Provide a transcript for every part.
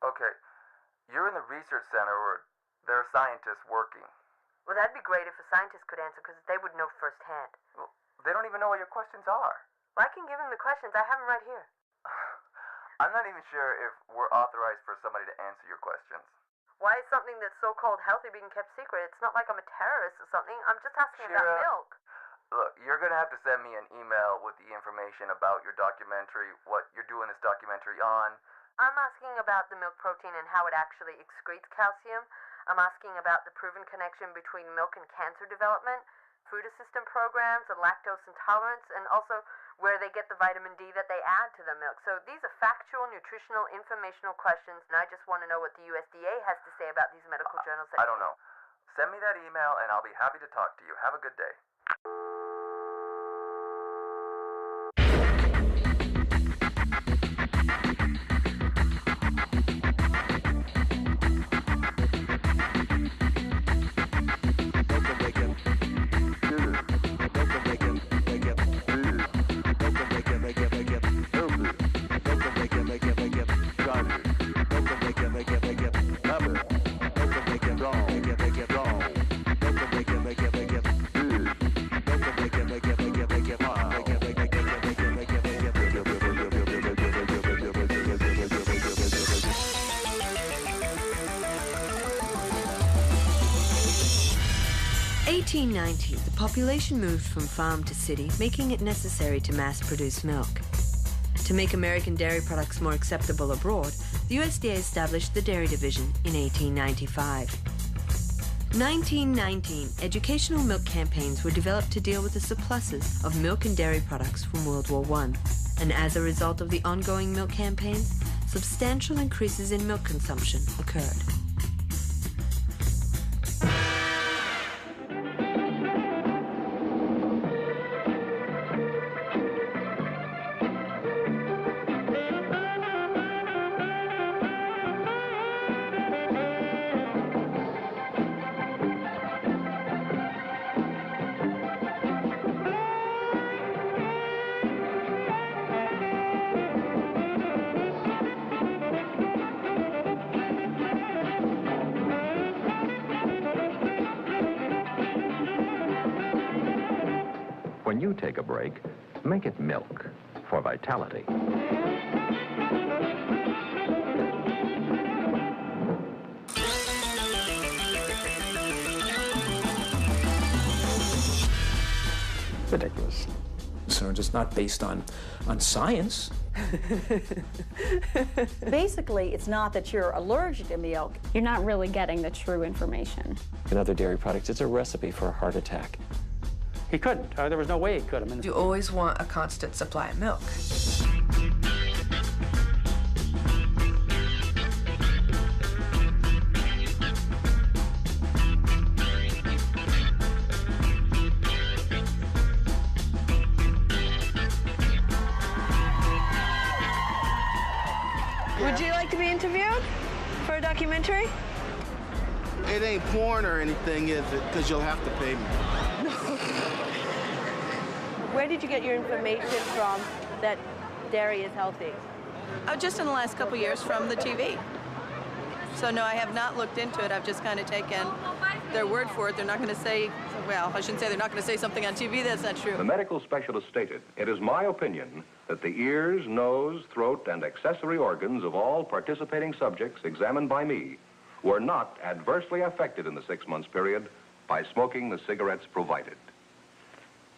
Okay, you're in the research center where there are scientists working. Well, that'd be great if a scientist could answer, because they would know firsthand. Well, they don't even know what your questions are. Well, I can give them the questions. I have them right here. I'm not even sure if we're authorized for somebody to answer your questions. Why is something that's so-called healthy being kept secret? It's not like I'm a terrorist or something. I'm just asking about milk. Look, you're going to have to send me an email with the information about your documentary, what you're doing this documentary on. I'm asking about the milk protein and how it actually excretes calcium. I'm asking about the proven connection between milk and cancer development, food assistance programs, and lactose intolerance, and also where they get the vitamin D that they add to the milk. So these are factual, nutritional, informational questions, and I just want to know what the USDA has to say about these medical journals. I don't know. Send me that email, and I'll be happy to talk to you. Have a good day. In 1890, the population moved from farm to city, making it necessary to mass-produce milk. To make American dairy products more acceptable abroad, the USDA established the Dairy Division in 1895. 1919, educational milk campaigns were developed to deal with the surpluses of milk and dairy products from World War I. And as a result of the ongoing milk campaigns, substantial increases in milk consumption occurred. When you take a break, make it milk for vitality. Ridiculous. So just not based on science. Basically, it's not that you're allergic to milk. You're not really getting the true information. In other dairy products, it's a recipe for a heart attack. He couldn't. There was no way he could. I mean, You always want a constant supply of milk. Would you like to be interviewed for a documentary? It ain't porn or anything, is it? Because you'll have to pay me. Where did you get your information from that dairy is healthy? Just in the last couple years from the TV. So no, I have not looked into it. I've just kind of taken their word for it. They're not going to say, well, I shouldn't say they're not going to say something on TV that's not true. The medical specialist stated, "It is my opinion that the ears, nose, throat, and accessory organs of all participating subjects examined by me were not adversely affected in the 6 months period by smoking the cigarettes provided."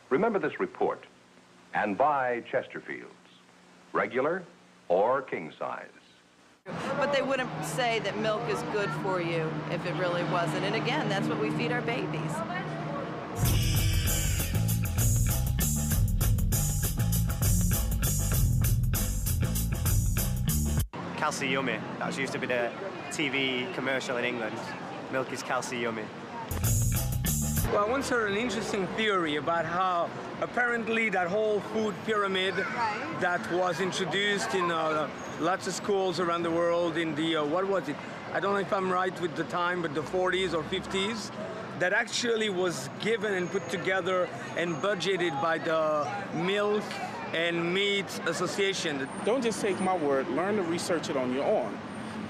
Remember this report and buy Chesterfields, regular or king size. But they wouldn't say that milk is good for you if it really wasn't. And again, that's what we feed our babies. Calcio yummy. That used to be the TV commercial in England. Milk is calcio yummy. Well, I once heard an interesting theory about how apparently that whole food pyramid that was introduced in lots of schools around the world in the, what was it? I don't know if I'm right with the time, but the 40s or 50s, that actually was given and put together and budgeted by the Milk and Meat Association. Don't just take my word, learn to research it on your own.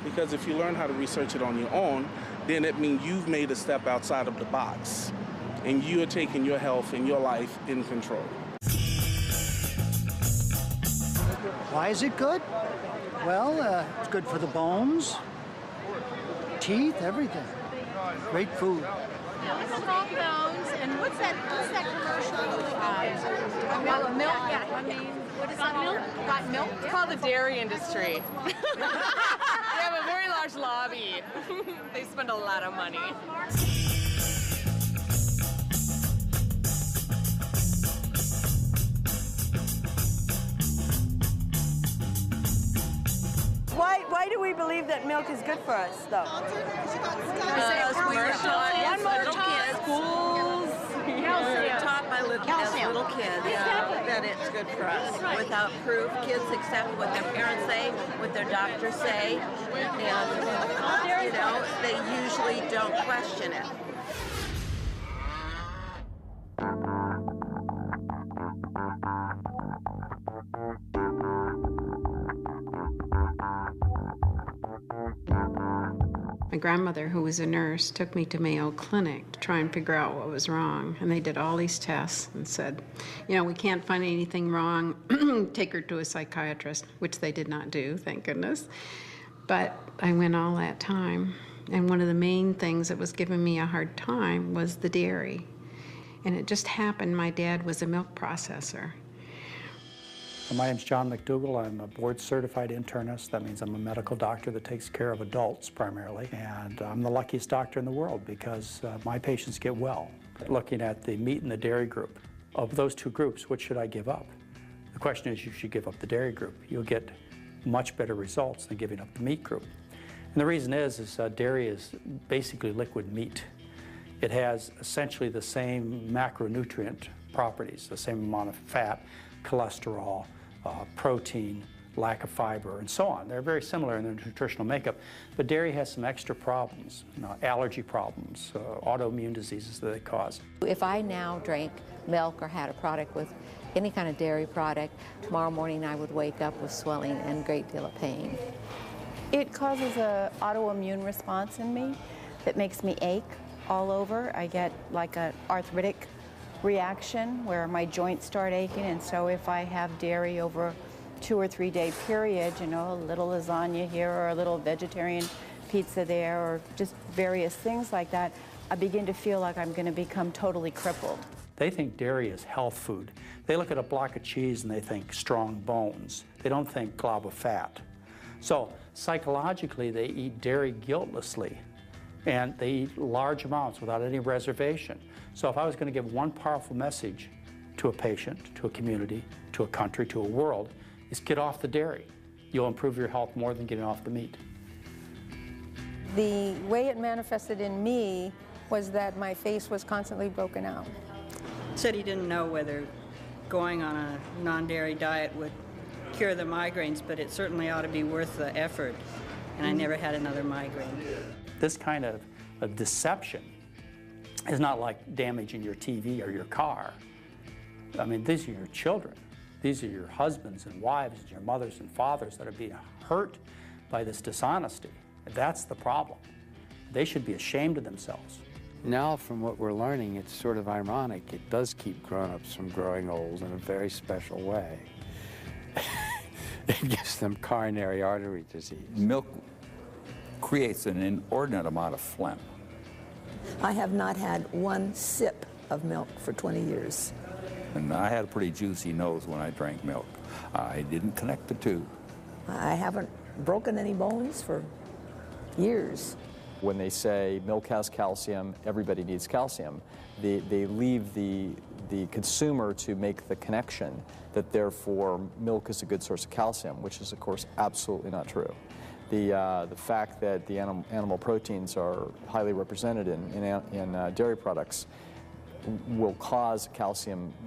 Because if you learn how to research it on your own, then it means you've made a step outside of the box, and you are taking your health and your life in control. Why is it good? Well, it's good for the bones, teeth, everything. Great food. Strong bones, and what's that commercial? Milk? Yeah, I mean, what is that? Milk? Got milk? It's called the dairy industry. They have a very large lobby. They spend a lot of money. Why do we believe that milk is good for us, though? One more time. Schools, we're taught by as little kids that it's good for us. Without proof, kids accept what their parents say, what their doctors say, and they usually don't question it. My grandmother, who was a nurse, took me to Mayo Clinic to try and figure out what was wrong. And they did all these tests and said, we can't find anything wrong. Take her to a psychiatrist, which they did not do, thank goodness. But I went all that time. And one of the main things that was giving me a hard time was the dairy. And it just happened my dad was a milk processor. My name's John McDougall. I'm a board-certified internist. That means I'm a medical doctor that takes care of adults primarily. And I'm the luckiest doctor in the world because my patients get well. Looking at the meat and the dairy group, of those two groups, what should I give up? The question is, you should give up the dairy group. You'll get much better results than giving up the meat group. And the reason is dairy is basically liquid meat. It has essentially the same macronutrient properties, the same amount of fat, cholesterol, protein, lack of fiber, and so on. They're very similar in their nutritional makeup, but dairy has some extra problems, allergy problems, autoimmune diseases that they cause. If I now drank milk or had a product with any kind of dairy product, tomorrow morning I would wake up with swelling and a great deal of pain. It causes an autoimmune response in me that makes me ache all over. I get like an arthritic reaction where my joints start aching, and so if I have dairy over a 2 or 3 day period, a little lasagna here or a little vegetarian pizza there or just various things like that, I begin to feel like I'm going to become totally crippled. They think dairy is health food. They look at a block of cheese and they think strong bones. They don't think glob of fat. So psychologically, they eat dairy guiltlessly, and they eat large amounts without any reservation. So if I was going to give one powerful message to a patient, to a community, to a country, to a world, is get off the dairy. You'll improve your health more than getting off the meat. The way it manifested in me was that my face was constantly broken out. Said he didn't know whether going on a non-dairy diet would cure the migraines, but it certainly ought to be worth the effort, and I never had another migraine. This kind of deception is not like damaging your TV or your car. I mean, these are your children. These are your husbands and wives and your mothers and fathers that are being hurt by this dishonesty. That's the problem. They should be ashamed of themselves. Now, from what we're learning, it's sort of ironic. It does keep grown-ups from growing old in a very special way. It gives them coronary artery disease. Milk creates an inordinate amount of phlegm. I have not had one sip of milk for 20 years. And I had a pretty juicy nose when I drank milk. I didn't connect the two. I haven't broken any bones for years. When they say milk has calcium, everybody needs calcium, they leave the consumer to make the connection that therefore milk is a good source of calcium, which is of course absolutely not true. The fact that the animal proteins are highly represented in dairy products will cause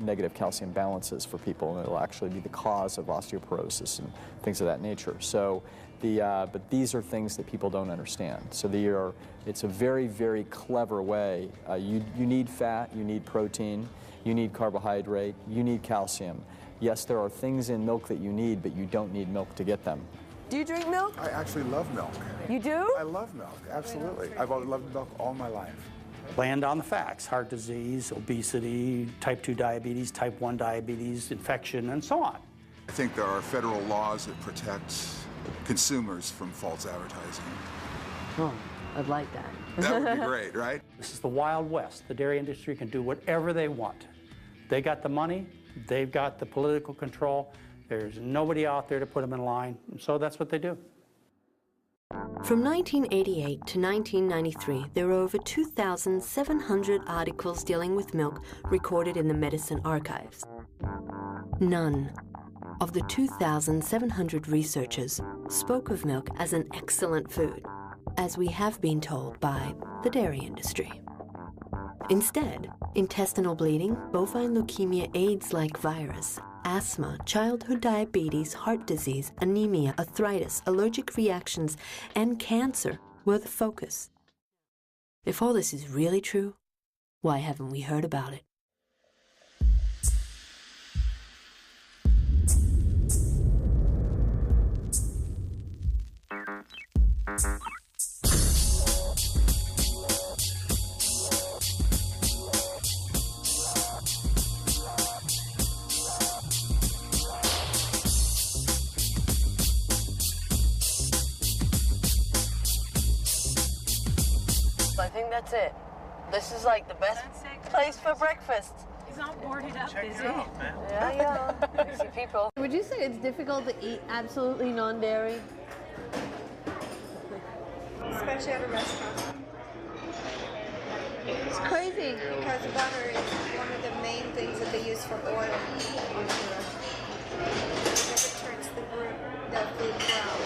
negative calcium balances for people, and it'll actually be the cause of osteoporosis and things of that nature. So, but these are things that people don't understand. So it's a very, very clever way. You need fat, you need protein, you need carbohydrate, you need calcium. Yes, there are things in milk that you need, but you don't need milk to get them. Do you drink milk? I actually love milk. You do? I love milk, absolutely. I've loved milk all my life. Laying down the facts: heart disease, obesity, type 2 diabetes, type 1 diabetes, infection, and so on. I think there are federal laws that protect consumers from false advertising. Oh, I'd like that. That would be great, right? This is the Wild West. The dairy industry can do whatever they want. They got the money, they've got the political control, there's nobody out there to put them in line, and so that's what they do. From 1988 to 1993, there were over 2,700 articles dealing with milk recorded in the medicine archives. None of the 2,700 researchers spoke of milk as an excellent food, as we have been told by the dairy industry. Instead, intestinal bleeding, bovine leukemia, AIDS-like virus, asthma, childhood diabetes, heart disease, anemia, arthritis, allergic reactions, and cancer were the focus. If all this is really true, why haven't we heard about it? I think that's it. This is like the best place for breakfast. He's all boarded up, Check busy. it out, man. Yeah. I see people. Would you say it's difficult to eat absolutely non-dairy? Especially at a restaurant. It's crazy. Because butter is one of the main things that they use for oil. Because it turns the food brown.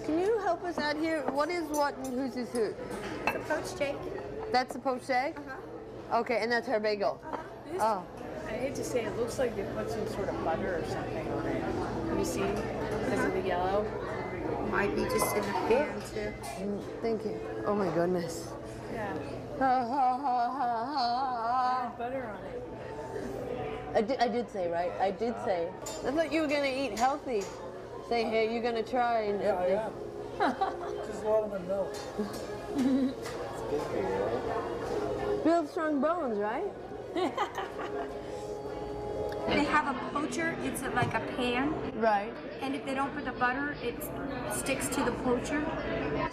Can you help us out here? What is what and whose is who? It's a poached egg. That's a poached egg? Okay, and that's her bagel. Oh. I hate to say it looks like they put some sort of butter or something on it. Have you seen? Because of the yellow? Might be just in the pan too. Thank you. Oh my goodness. Yeah. Butter on it. I did say, right? I did say. I thought you were going to eat healthy. Say, hey, you're going to try. And Yeah, I am. Just a lot of milk. Build strong bones, right? They have a poacher. It's like a pan. Right. And if they don't put the butter, it sticks to the poacher.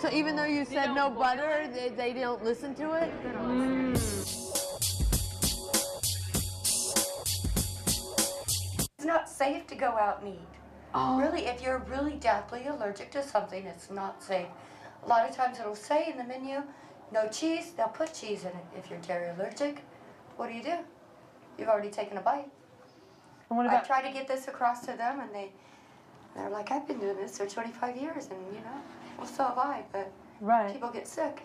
So even though you said no butter, they don't listen to it? It's not safe to go out and eat. Oh. Really, if you're really deathly allergic to something, it's not safe. A lot of times it'll say in the menu, no cheese, they'll put cheese in it. If you're dairy allergic, what do? You've already taken a bite. And what about... I try to get this across to them, and they're like, I've been doing this for 25 years, and well, so have I, but people get sick.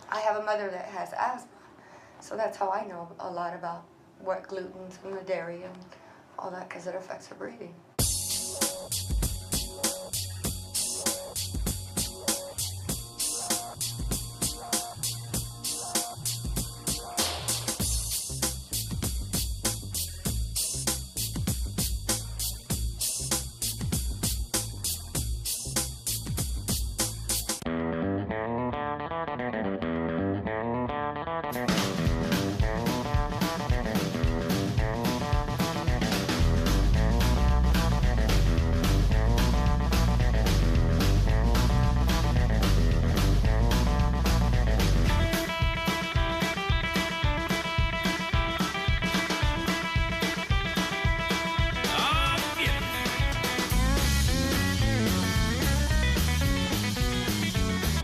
I have a mother that has asthma, so that's how I know a lot about what gluten's in the dairy and all that, because it affects her breathing.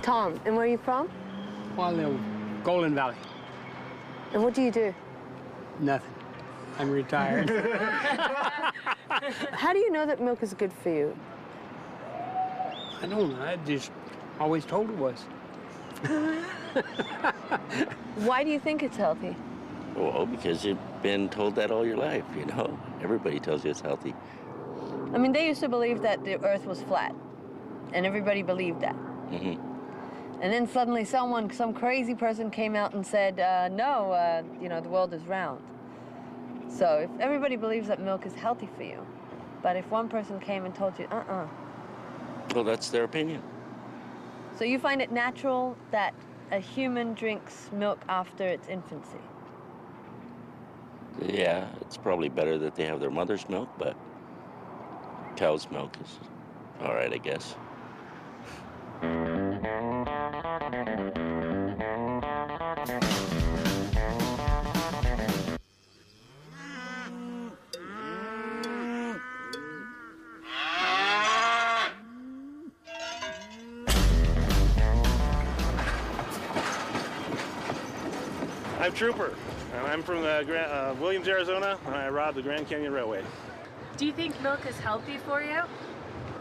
Tom, and where are you from? Well, Golden Valley. And what do you do? Nothing. I'm retired. How do you know that milk is good for you? I don't know. I just always told it was. Why do you think it's healthy? Well, because you've been told that all your life, Everybody tells you it's healthy. I mean, they used to believe that the earth was flat, and everybody believed that. Mm-hmm. And then suddenly some crazy person came out and said, no, the world is round. So if everybody believes that milk is healthy for you, But if one person came and told you, Well, that's their opinion. So you find it natural that a human drinks milk after its infancy? Yeah, it's probably better that they have their mother's milk, but cow's milk is all right, I guess. I'm Trooper, and I'm from Williams, Arizona, and I robbed the Grand Canyon Railway. Do you think milk is healthy for you?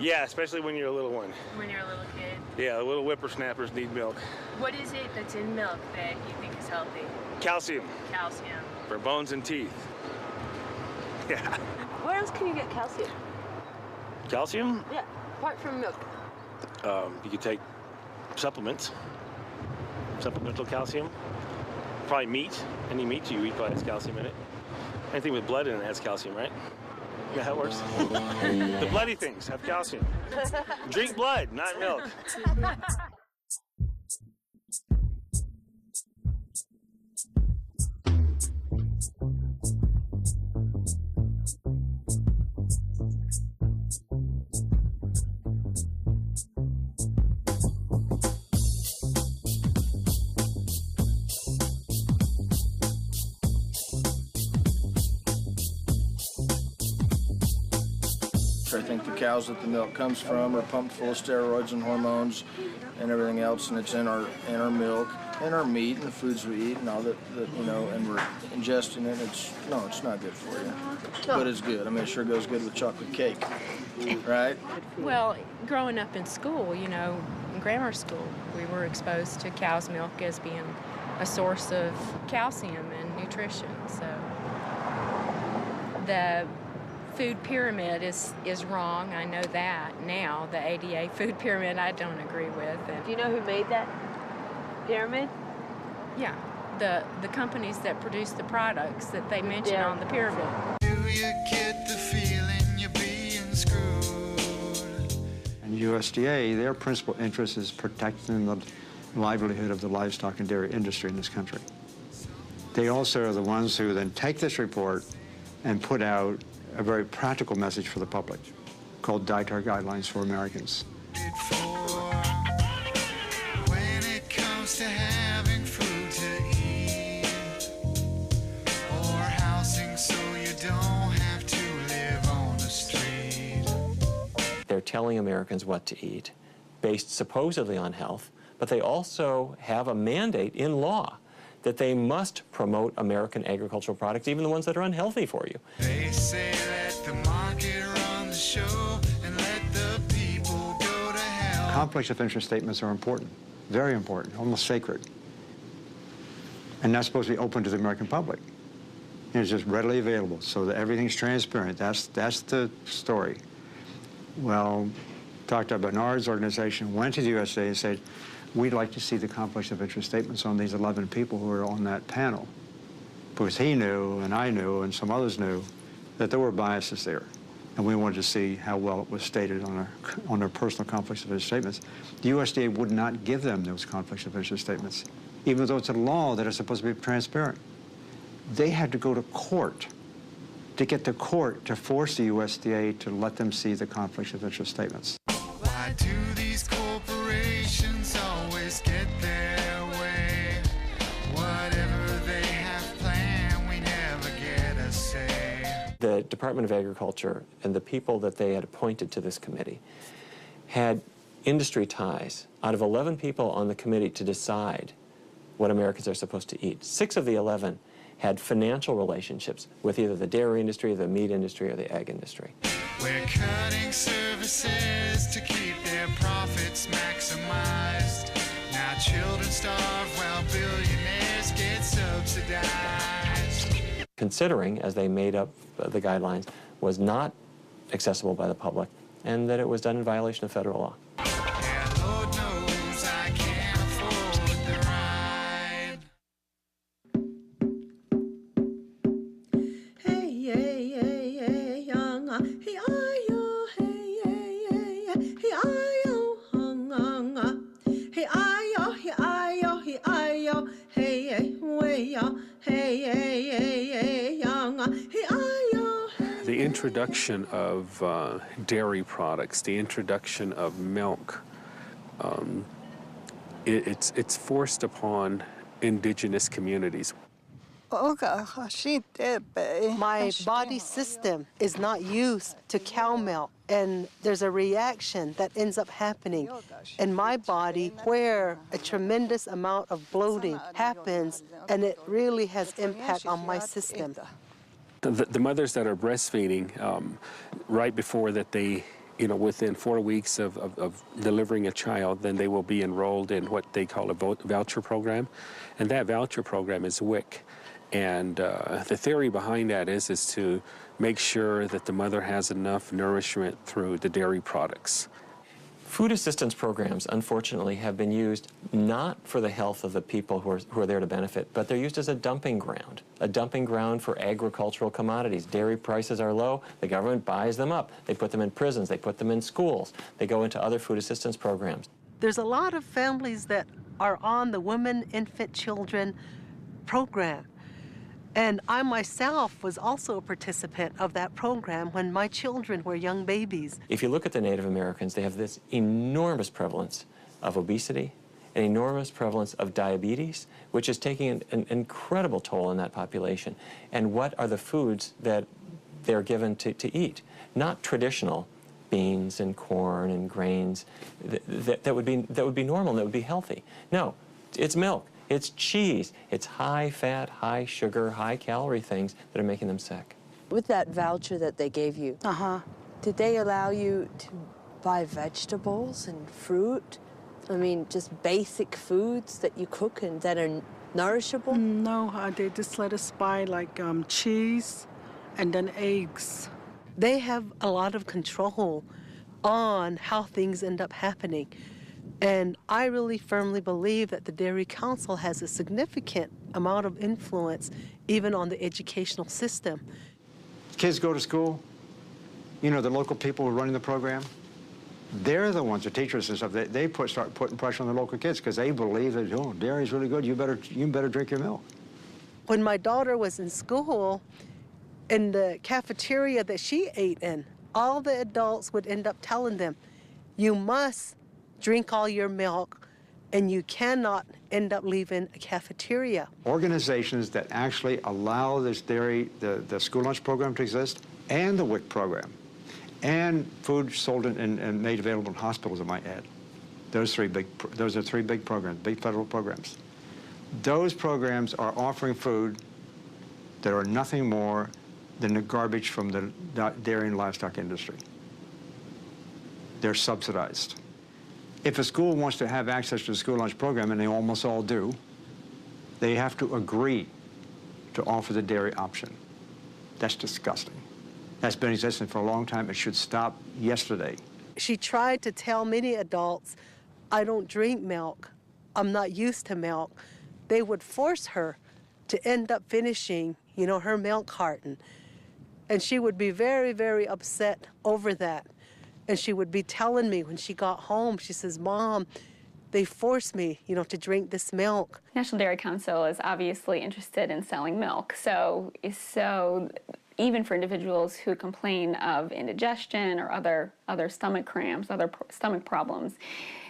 Yeah, especially when you're a little one. When you're a little kid? Yeah, the little whippersnappers need milk. What is it that's in milk that you think is healthy? Calcium. Calcium. For bones and teeth. Yeah. Where else can you get calcium? Calcium? Yeah, apart from milk. You could take supplements. Supplemental calcium. Probably meat. Any meat you eat probably has calcium in it. Anything with blood in it has calcium, right? Yeah, how it works. The bloody things have calcium. Drink blood, not milk. I think the cows that the milk comes from are pumped full of steroids and hormones and everything else, and it's in our milk, and our meat, and the foods we eat, and all that you know, and we're ingesting it. It's not good for you, but it's good. I mean, it sure goes good with chocolate cake, right? Well, growing up in school, you know, in grammar school, we were exposed to cow's milk as being a source of calcium and nutrition. So the food pyramid is wrong. I know that now. The ADA food pyramid I don't agree with. And do you know who made that pyramid? Yeah, the companies that produce the products that they mention on the pyramid. Do you get the feeling you're being screwed? And USDA, their principal interest is protecting the livelihood of the livestock and dairy industry in this country. They also are the ones who then take this report and put out a very practical message for the public called Dietary Guidelines for Americans. When it comes to having food to eat or housing so you don't have to live on the street. They're telling Americans what to eat based supposedly on health, but they also have a mandate in law that they must promote American agricultural products, even the ones that are unhealthy for you. They say let the market run the show and let the people go to hell. Conflicts of interest statements are important, very important, almost sacred. And that's supposed to be open to the American public. And it's just readily available so that everything's transparent. That's the story. Well, Dr. Bernard's organization went to the USA and said, we'd like to see the conflicts of interest statements on these 11 people who were on that panel. Because he knew, and I knew, and some others knew, that there were biases there. And we wanted to see how well it was stated on their personal conflicts of interest statements. The USDA would not give them those conflicts of interest statements, even though it's a law that is supposed to be transparent. They had to go to court to get the court to force the USDA to let them see the conflicts of interest statements. Why do these corporations always get their way? Whatever they have planned, we never get a say. The Department of Agriculture and the people that they had appointed to this committee had industry ties. Out of 11 people on the committee to decide what Americans are supposed to eat, 6 of the 11 had financial relationships with either the dairy industry, the meat industry, or the egg industry. We're cutting services to keep their profits maximized. Now children starve while billionaires get subsidized. Considering, as they made up the guidelines, was not accessible by the public, and that it was done in violation of federal law. Yeah, Lord knows I can't afford the ride. Hey, hey, hey, hey, young, hey, introduction of dairy products, the introduction of milk, it's forced upon indigenous communities. My body system is not used to cow milk, and there's a reaction that ends up happening in my body where a tremendous amount of bloating happens, and it really has impact on my system. The mothers that are breastfeeding, right before that they, within 4 weeks of delivering a child, then they will be enrolled in what they call a voucher program, and that voucher program is WIC. And the theory behind that is to make sure that the mother has enough nourishment through the dairy products. Food assistance programs, unfortunately, have been used not for the health of the people who are there to benefit, but they're used as a dumping ground for agricultural commodities. Dairy prices are low, the government buys them up. They put them in prisons, they put them in schools, they go into other food assistance programs. There's a lot of families that are on the Women, Infant, Children program. And I myself was also a participant of that program when my children were young babies. If you look at the Native Americans, they have this enormous prevalence of obesity, an enormous prevalence of diabetes, which is taking an incredible toll on that population. And what are the foods that they're given to eat? Not traditional beans and corn and grains that would be normal and that would be healthy. No, it's milk. It's cheese. It's high-fat, high-sugar, high-calorie things that are making them sick. With that voucher that they gave you, did they allow you to buy vegetables and fruit? I mean, just basic foods that you cook and that are nourishable? No, they just let us buy like cheese and then eggs. They have a lot of control on how things end up happening. And I really firmly believe that the Dairy Council has a significant amount of influence even on the educational system. Kids go to school, the local people who are running the program, they're the ones, the teachers and stuff, they start putting pressure on the local kids because they believe that, dairy's really good, you better drink your milk. When my daughter was in school, in the cafeteria that she ate in, all the adults would end up telling them, you must drink all your milk, and you cannot end up leaving a cafeteria. Organizations that actually allow this dairy, the school lunch program to exist, and the WIC program, and food sold and made available in hospitals, I might add. Those are three big programs, big federal programs. Those programs are offering food that are nothing more than the garbage from the dairy and livestock industry. They're subsidized. If a school wants to have access to the school lunch program, and they almost all do, they have to agree to offer the dairy option. That's disgusting. That's been existing for a long time. It should stop yesterday. She tried to tell many adults, I don't drink milk. I'm not used to milk. They would force her to end up finishing, her milk carton. And she would be very, very upset over that. And she would be telling me when she got home, she says, Mom, they forced me, to drink this milk. National Dairy Council is obviously interested in selling milk. So even for individuals who complain of indigestion or other stomach cramps, other stomach problems,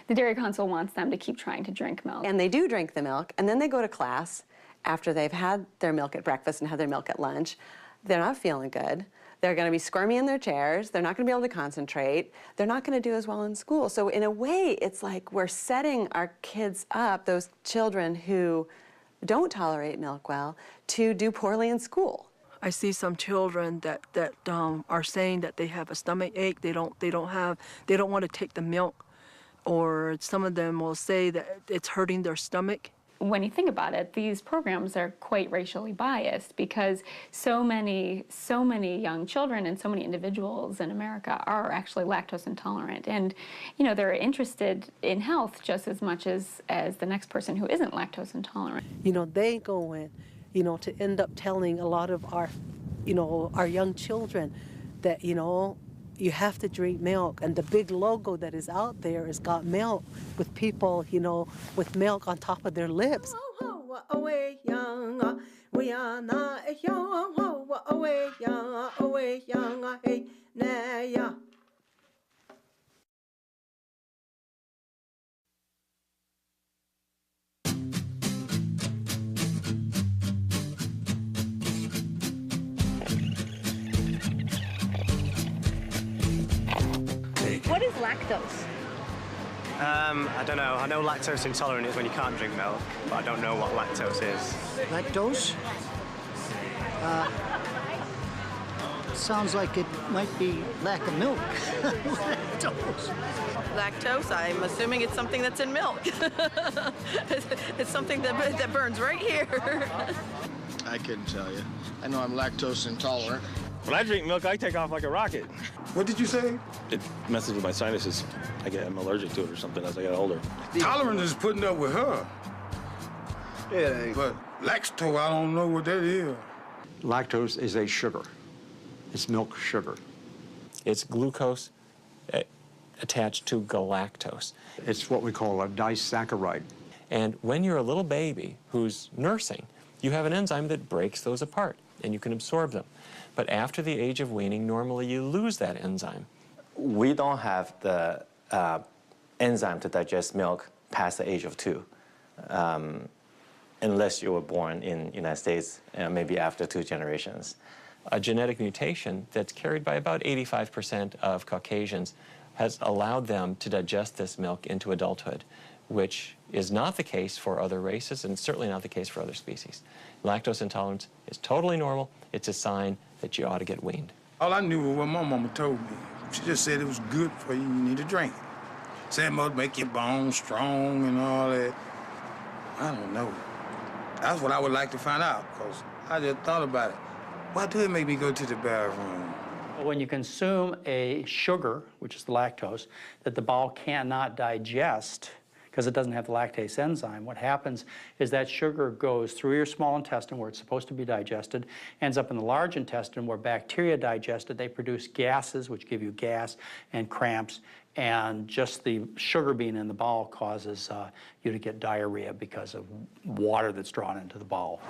the Dairy Council wants them to keep trying to drink milk. And they do drink the milk, and then they go to class after they've had their milk at breakfast and had their milk at lunch. They're not feeling good. They're going to be squirmy in their chairs. They're not going to be able to concentrate. They're not going to do as well in school. So in a way, it's like we're setting our kids up, those children who don't tolerate milk well, to do poorly in school. I see some children that are saying that they have a stomach ache. They don't want to take the milk, or some of them will say that it's hurting their stomach. When you think about it, these programs are quite racially biased because so many young children and so many individuals in America are actually lactose intolerant. And, they're interested in health just as much as the next person who isn't lactose intolerant. They go in, to end up telling a lot of our young children that, you have to drink milk. And the big logo that is out there is got milk with people, with milk on top of their lips. away, young, hey, nah, yeah. What is lactose? I don't know. I know lactose intolerant is when you can't drink milk, but I don't know what lactose is. Lactose? Sounds like it might be lack of milk. Lactose. Lactose, I'm assuming it's something that's in milk. It's something that burns right here. I couldn't tell you. I know I'm lactose intolerant. When I drink milk, I take off like a rocket. What did you say? It messes with my sinuses. I'm allergic to it or something as I get older. Tolerance is putting up with her. Yeah. But lactose, I don't know what that is. Lactose is a sugar. It's milk sugar. It's glucose attached to galactose. It's what we call a disaccharide. And when you're a little baby who's nursing, you have an enzyme that breaks those apart, and you can absorb them. But after the age of weaning, normally you lose that enzyme. We don't have the enzyme to digest milk past the age of 2, unless you were born in the United States, maybe after 2 generations. A genetic mutation that's carried by about 85% of Caucasians has allowed them to digest this milk into adulthood, which is not the case for other races and certainly not the case for other species. Lactose intolerance is totally normal. It's a sign that you ought to get weaned. All I knew was what my mama told me. She just said it was good for you, you need to drink it. Said it must make your bones strong and all that. I don't know. That's what I would like to find out, because I just thought about it. Why do it make me go to the bathroom? When you consume a sugar, which is the lactose, that the bowel cannot digest, because it doesn't have the lactase enzyme, what happens is that sugar goes through your small intestine where it's supposed to be digested, ends up in the large intestine where bacteria digest it. They produce gases, which give you gas and cramps, and just the sugar being in the bowel causes you to get diarrhea because of water that's drawn into the bowel.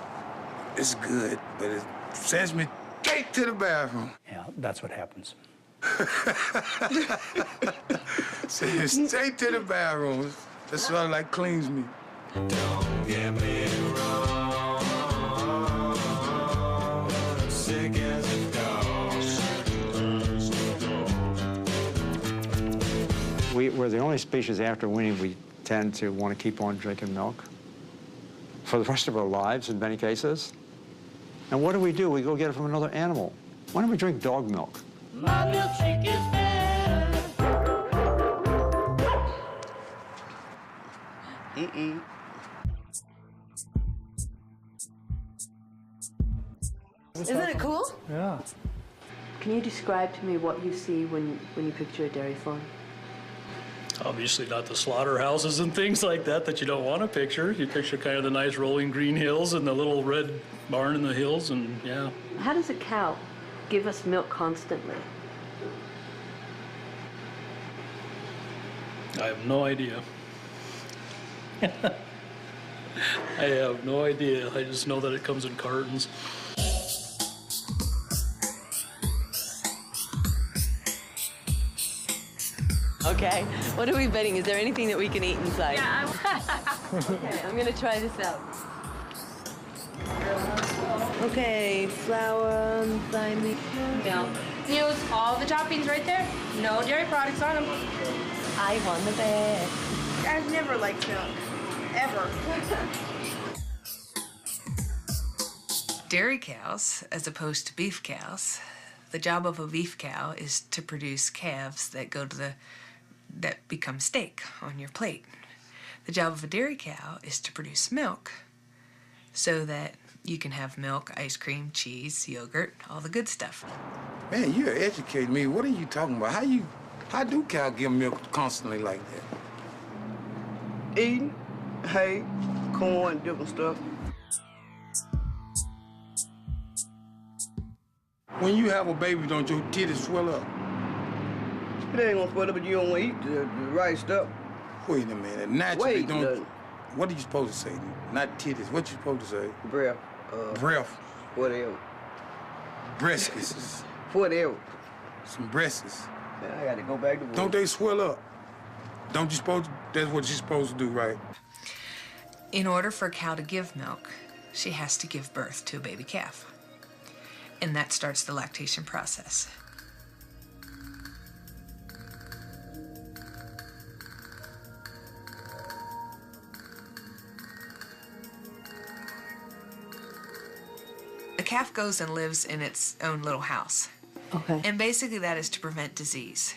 It's good, but it sends me straight to the bathroom. Yeah, that's what happens. Sends me straight to the bathroom. That sort of like cleans me. Don't get me wrong, sick as a dog. We're the only species after weaning we tend to want to keep on drinking milk for the rest of our lives in many cases. And what do? We go get it from another animal. Why don't we drink dog milk? My milkshake is better. Isn't it cool? Yeah. Can you describe to me what you see when you picture a dairy farm? Obviously not the slaughterhouses and things like that you don't want to picture. You picture kind of the nice rolling green hills and the little red barn in the hills, and yeah. How does a cow give us milk constantly? I have no idea. I have no idea. I just know that it comes in cartons. Okay, what are we betting? Is there anything that we can eat inside? Yeah, Okay, I'm gonna try this out. Okay, flour, slimy milk. Use all the toppings right there. No dairy products on them. I won the bet. I've never liked milk. Ever. Dairy cows, as opposed to beef cows, the job of a beef cow is to produce calves that that become steak on your plate. The job of a dairy cow is to produce milk so that you can have milk, ice cream, cheese, yogurt, all the good stuff. Man, you're educating me. What are you talking about? How do cows give milk constantly like that? Eating hay, corn, different stuff. When you have a baby, don't your titties swell up? It ain't gonna swell up if you don't eat the right stuff. Wait a minute. Naturally, Wait, don't. What are you supposed to say? Not titties. What you supposed to say? Breath. Breath. Whatever. Briskets. Whatever. Some briskets. Man, I got to go back to work. Don't they swell up? Don't you supposed to, that's what you're supposed to do, right? In order for a cow to give milk, she has to give birth to a baby calf. And that starts the lactation process. A calf goes and lives in its own little house. Okay. And basically that is to prevent disease.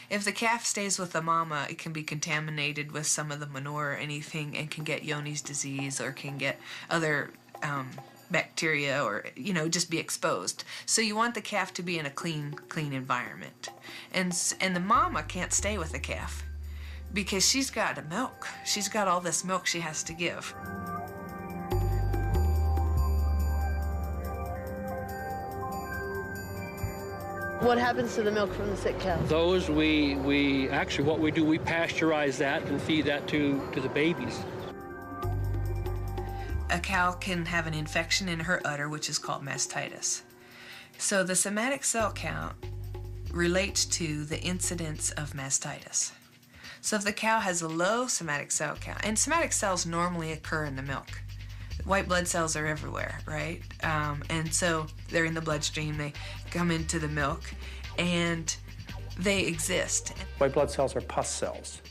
If the calf stays with the mama, it can be contaminated with some of the manure or anything and can get Johne's disease or can get other bacteria or, you know, just be exposed. So you want the calf to be in a clean environment. And the mama can't stay with the calf because she's got to milk. She's got all this milk she has to give. What happens to the milk from the sick cows? Those we actually what we do, we pasteurize that and feed that to the babies. A cow can have an infection in her udder, which is called mastitis. So the somatic cell count relates to the incidence of mastitis. So if the cow has a low somatic cell count, and somatic cells normally occur in the milk. White blood cells are everywhere, right? And so they're in the bloodstream, they come into the milk, and they exist. White blood cells are pus cells.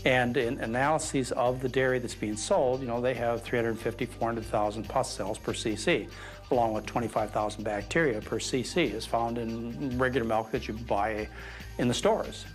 And in analyses of the dairy that's being sold, you know, they have 350, 400,000 pus cells per cc, along with 25,000 bacteria per cc is found in regular milk that you buy in the stores.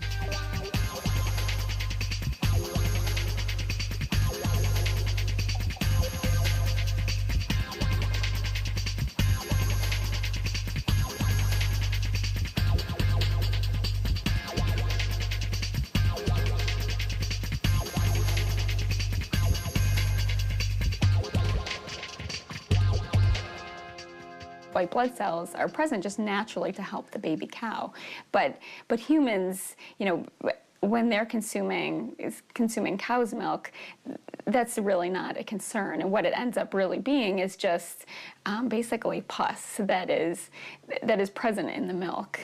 White blood cells are present just naturally to help the baby cow, but humans, you know, when they're consuming cow's milk, that's really not a concern. And what it ends up really being is just basically pus that is present in the milk.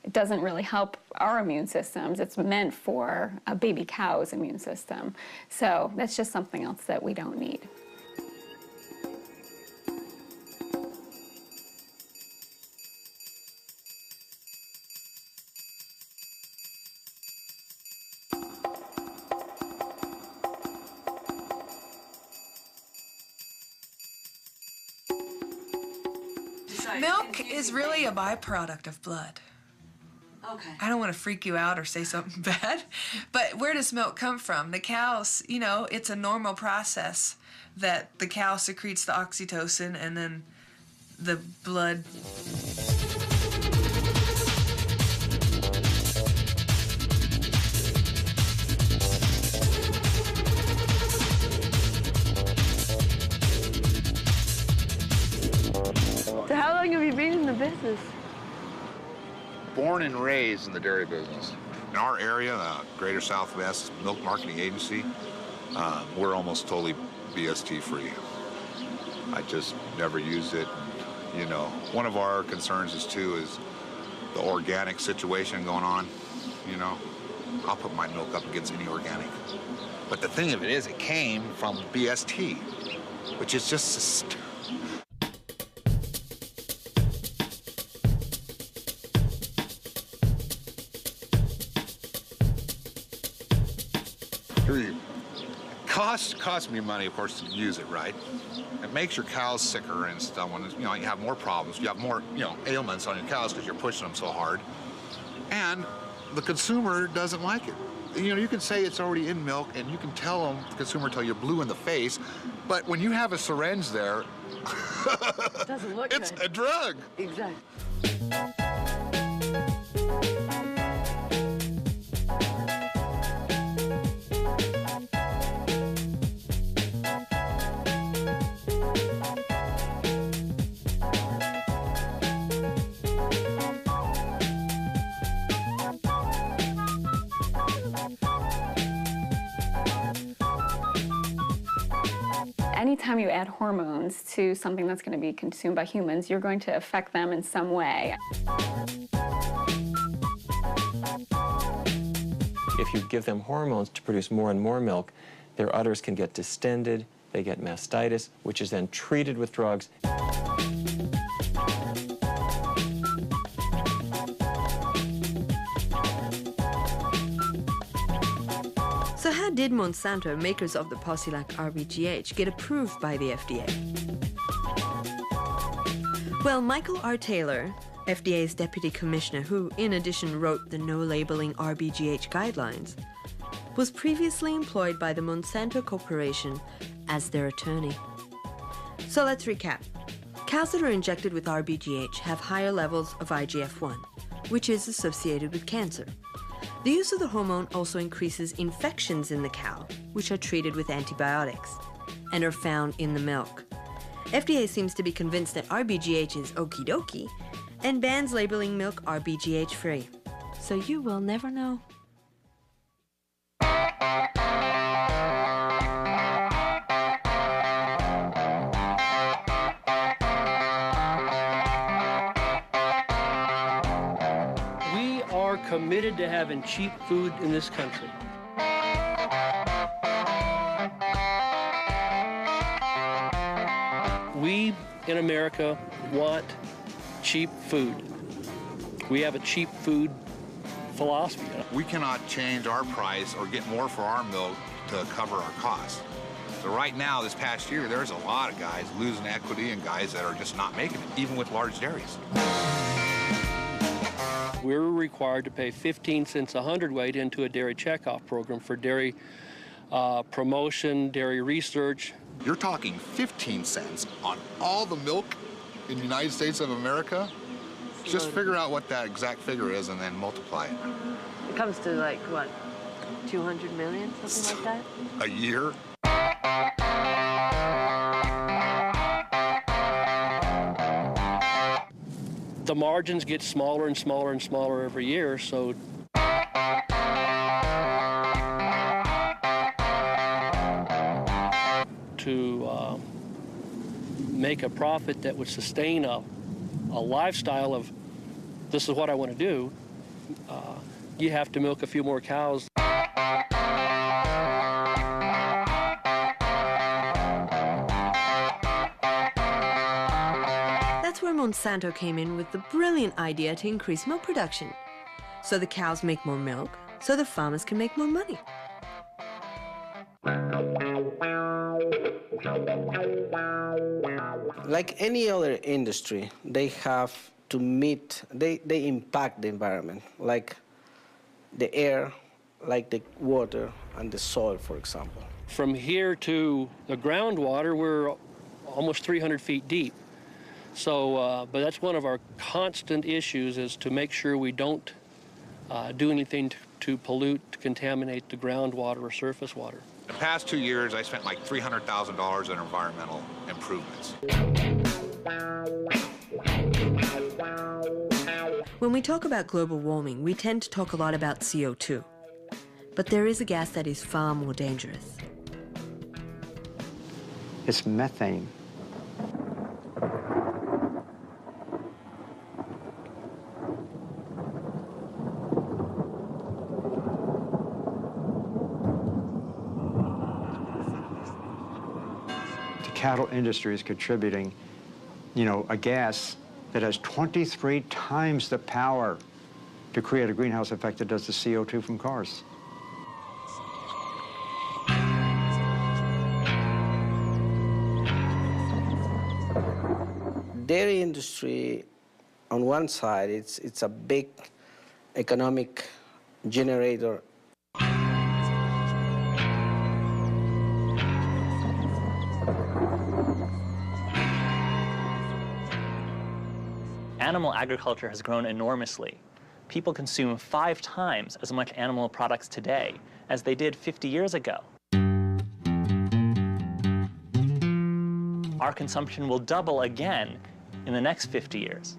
It doesn't really help our immune systems. It's meant for a baby cow's immune system. So that's just something else that we don't need. Milk is really a byproduct of blood. Okay. I don't want to freak you out or say something bad, but where does milk come from? The cows, you know, it's a normal process that the cow secretes the oxytocin and then the blood. So how long have you been in the business? Born and raised in the dairy business. In our area, Greater Southwest Milk Marketing Agency, we're almost totally BST free. I just never use it. You know, one of our concerns is the organic situation going on. You know, I'll put my milk up against any organic. But the thing of it is, it came from BST, which is just costs me money, of course, to use it, right? It makes your cows sicker and stuff. When, you know, you have more problems. You have more, you know, ailments on your cows because you're pushing them so hard. And the consumer doesn't like it. You know, you can say it's already in milk, and you can tell them, the consumer, till you're blue in the face. But when you have a syringe there, It doesn't look it's good. a drug. Exactly. Anytime you add hormones to something that's going to be consumed by humans, you're going to affect them in some way. If you give them hormones to produce more and more milk, their udders can get distended, they get mastitis, which is then treated with drugs. So how did Monsanto, makers of the Posilac RBGH, get approved by the FDA? Well, Michael R. Taylor, FDA's deputy commissioner, who in addition wrote the no labeling RBGH guidelines, was previously employed by the Monsanto Corporation as their attorney. So let's recap. Cows that are injected with RBGH have higher levels of IGF-1, which is associated with cancer. The use of the hormone also increases infections in the cow, which are treated with antibiotics and are found in the milk. FDA seems to be convinced that RBGH is okie dokie and bans labeling milk RBGH free. So you will never know. We are committed to having cheap food in this country. We in America want cheap food. We have a cheap food philosophy. We cannot change our price or get more for our milk to cover our costs. So right now, this past year, there's a lot of guys losing equity and guys that are just not making it, even with large dairies. We're required to pay 15 cents a hundredweight into a dairy checkoff program for dairy promotion, dairy research. You're talking 15 cents on all the milk in the United States of America? Just figure out what that exact figure is and then multiply it. It comes to like, what, 200 million, something like that? A year? The margins get smaller and smaller and smaller every year, so to make a profit that would sustain a lifestyle of this is what I want to do, you have to milk a few more cows. That's where Monsanto came in with the brilliant idea to increase milk production. So the cows make more milk, so the farmers can make more money. Like any other industry, they have to meet, they impact the environment, like the air, like the water and the soil, for example. From here to the groundwater, we're almost 300 feet deep. So, but that's one of our constant issues, is to make sure we don't do anything to pollute, to contaminate the groundwater or surface water. The past 2 years, I spent like $300,000 in environmental improvements. When we talk about global warming, we tend to talk a lot about CO2. But there is a gas that is far more dangerous. It's methane. The cattle industry is contributing, a gas that has 23 times the power to create a greenhouse effect that does the CO2 from cars. Dairy industry, on one side, it's a big economic generator. Animal agriculture has grown enormously. People consume 5 times as much animal products today as they did 50 years ago. Our consumption will double again in the next 50 years.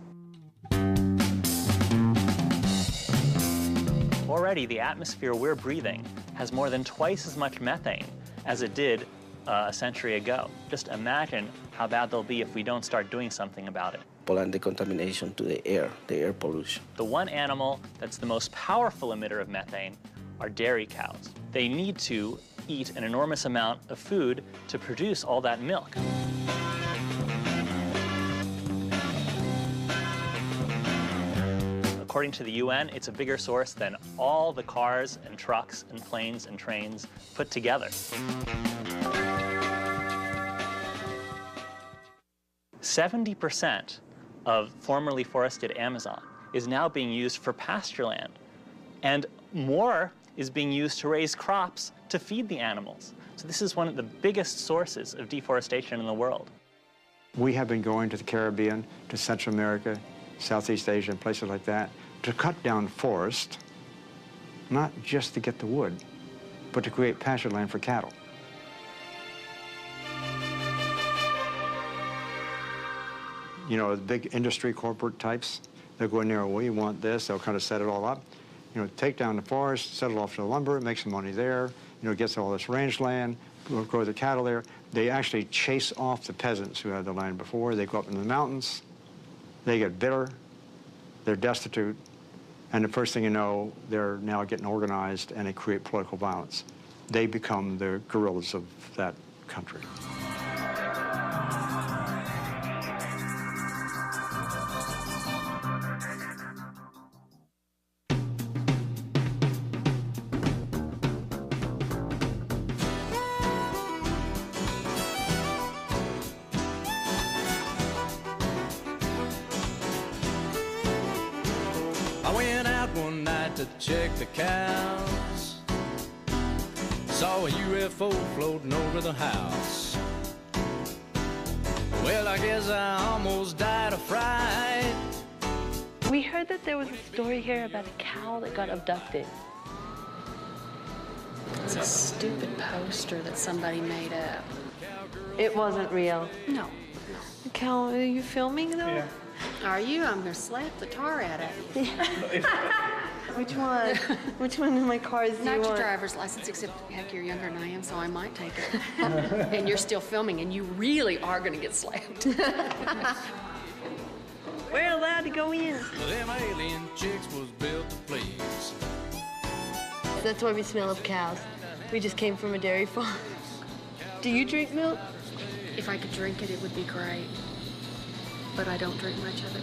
Already, the atmosphere we're breathing has more than twice as much methane as it did a century ago. Just imagine how bad they'll be if we don't start doing something about it. And the contamination to the air pollution. The one animal that's the most powerful emitter of methane are dairy cows. They need to eat an enormous amount of food to produce all that milk. According to the UN, it's a bigger source than all the cars and trucks and planes and trains put together. 70% of formerly forested Amazon is now being used for pasture land, and more is being used to raise crops to feed the animals. So this is one of the biggest sources of deforestation in the world. We have been going to the Caribbean, to Central America, Southeast Asia, and places like that, to cut down forest, not just to get the wood, but to create pasture land for cattle. You know, the big industry corporate types, they'll go in there, well, you want this, they'll kind of set it all up. You know, take down the forest, set it off to the lumber, make some money there, you know, gets all this range land, grow the cattle there. They actually chase off the peasants who had the land before. They go up in the mountains, they get bitter, they're destitute, and the first thing you know, they're now getting organized and they create political violence. They become the guerrillas of that country. To check the cows, saw a UFO floating over the house. Well, I guess I almost died of fright. We heard that there was a story here about a cow that got abducted. It's a stupid poster that somebody made up. It wasn't real. No. Cow, are you filming though? Yeah. Are you? I'm gonna slap the tar out of you. Which one? Which one of my cars do you Not want? your driver's license, except heck, you're younger than I am, so I might take it. And you're still filming, and you really are gonna get slapped. We're allowed to go in. Them alien chicks was built to please. That's why we smell of cows. We just came from a dairy farm. Do you drink milk? If I could drink it, it would be great. But I don't drink much of it.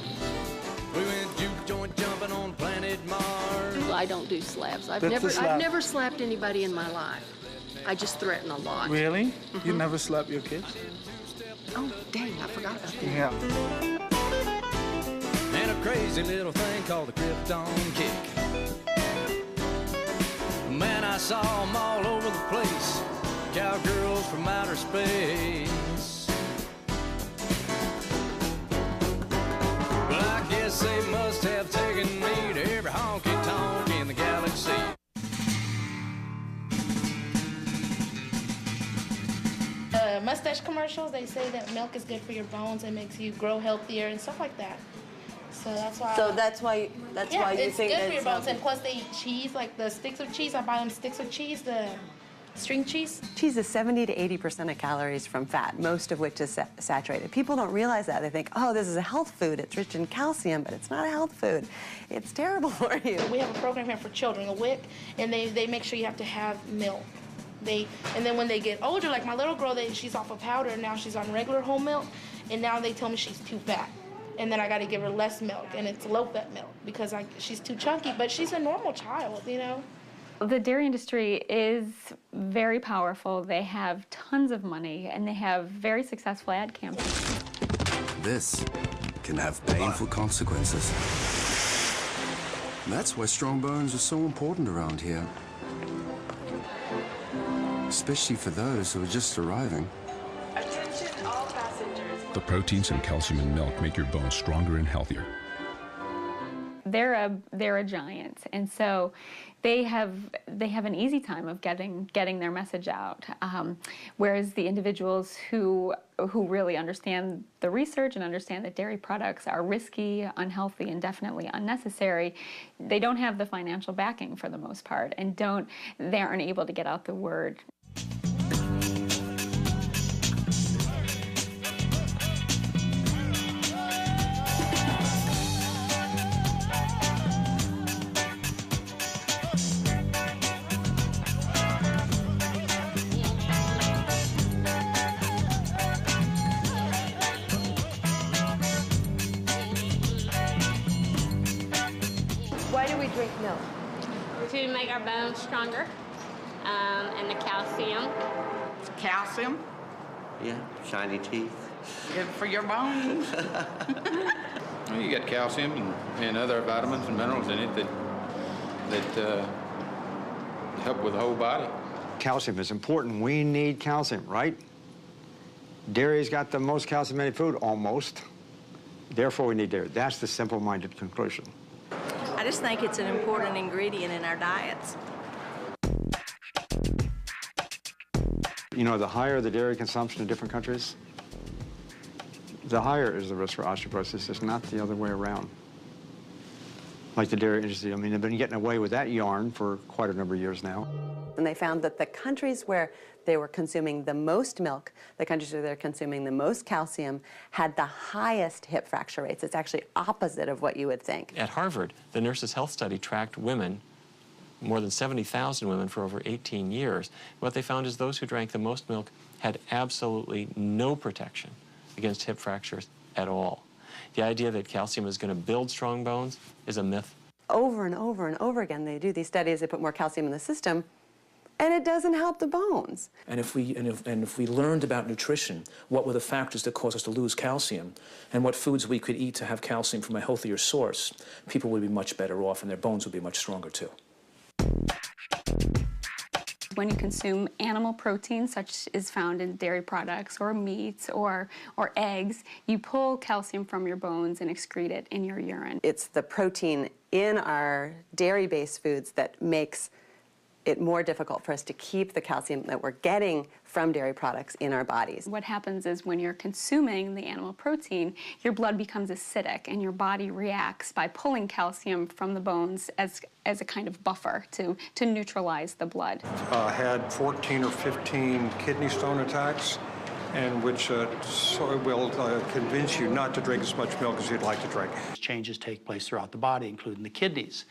We went juke joint jumping on planet Mars. Well, I don't do slaps. I've never slapped anybody in my life. I just threaten a lot. Really? Mm-hmm. You never slap your kids? Oh, dang, I forgot about that. Yeah. And a crazy little thing called the Krypton kick. Man, I saw them all over the place. Cowgirls from outer space. Well, I guess they must have taken me to every honky-tonk in the galaxy. Mustache commercials, they say that milk is good for your bones and makes you grow healthier and stuff like that. So that's why. So that's why you think it's good for your bones. And plus, they eat cheese, like the sticks of cheese. I buy them sticks of cheese, the string cheese. Cheese is 70 to 80% of calories from fat, most of which is saturated. People don't realize that. They think, oh, this is a health food. It's rich in calcium, but it's not a health food. It's terrible for you. We have a program here for children, a WIC, and they make sure you have to have milk. And then when they get older, like my little girl, she's off of powder, and now she's on regular whole milk, and now they tell me she's too fat. And then I got to give her less milk, and it's low-fat milk because she's too chunky, but she's a normal child, you know? The dairy industry is very powerful. They have tons of money, and they have very successful ad campaigns. This can have painful consequences. That's why strong bones are so important around here. Especially for those who are just arriving. Attention all passengers. The proteins and calcium in milk make your bones stronger and healthier. They're a giant, and so they have an easy time of getting their message out. Whereas the individuals who really understand the research and understand that dairy products are risky, unhealthy, and definitely unnecessary, they don't have the financial backing for the most part, and they aren't able to get out the word. drink milk? To make our bones stronger, and the calcium. Calcium, Yeah, shiny teeth. good for your bones. Well, you got calcium and other vitamins and minerals in it that help with the whole body. Calcium is important. We need calcium, right? Dairy's got the most calcium-added food, almost. Therefore, we need dairy. That's the simple-minded conclusion. I just think it's an important ingredient in our diets. You know, the higher the dairy consumption in different countries, the higher is the risk for osteoporosis. It's not the other way around. Like the dairy industry, I mean, they've been getting away with that yarn for quite a number of years now. And they found that the countries where they were consuming the most milk, the countries where they're consuming the most calcium, had the highest hip fracture rates. It's actually opposite of what you would think. At Harvard, the Nurses' Health Study tracked women, more than 70,000 women for over 18 years. What they found is those who drank the most milk had absolutely no protection against hip fractures at all. The idea that calcium is going to build strong bones is a myth. Over and over and over again, they do these studies, they put more calcium in the system, and it doesn't help the bones. And if we learned about nutrition, what were the factors that cause us to lose calcium, and what foods we could eat to have calcium from a healthier source, people would be much better off, and their bones would be much stronger too. When you consume animal protein, such as found in dairy products or meats or eggs, you pull calcium from your bones and excrete it in your urine. It's the protein in our dairy-based foods that makes it more difficult for us to keep the calcium that we're getting from dairy products in our bodies. What happens is when you're consuming the animal protein, your blood becomes acidic and your body reacts by pulling calcium from the bones as a kind of buffer to neutralize the blood. Had 14 or 15 kidney stone attacks, and which will convince you not to drink as much milk as you'd like to drink. Changes take place throughout the body, including the kidneys.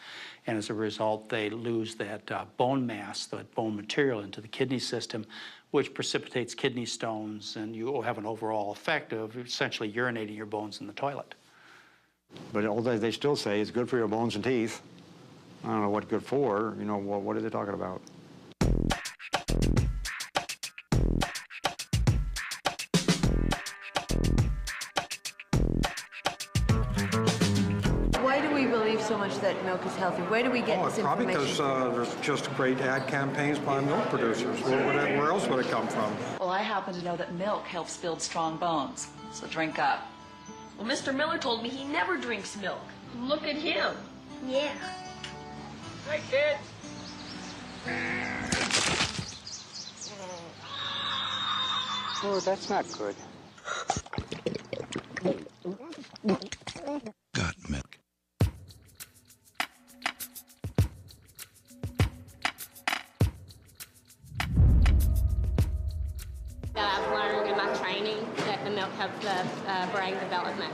And as a result, they lose that bone mass, that bone material into the kidney system, which precipitates kidney stones, and you have an overall effect of essentially urinating your bones in the toilet. But although they still say it's good for your bones and teeth, I don't know what good for, you know, what are they talking about? Why do we believe so much that milk is healthy? Where do we get this Probably information? because there's just great ad campaigns by milk producers. Where else would it come from? Well, I happen to know that milk helps build strong bones, so drink up. Well, Mr. Miller told me he never drinks milk. Look at him. Yeah. Hi, kids. Oh, that's not good. Got milk. I've learned in my training that the milk helps the brain development.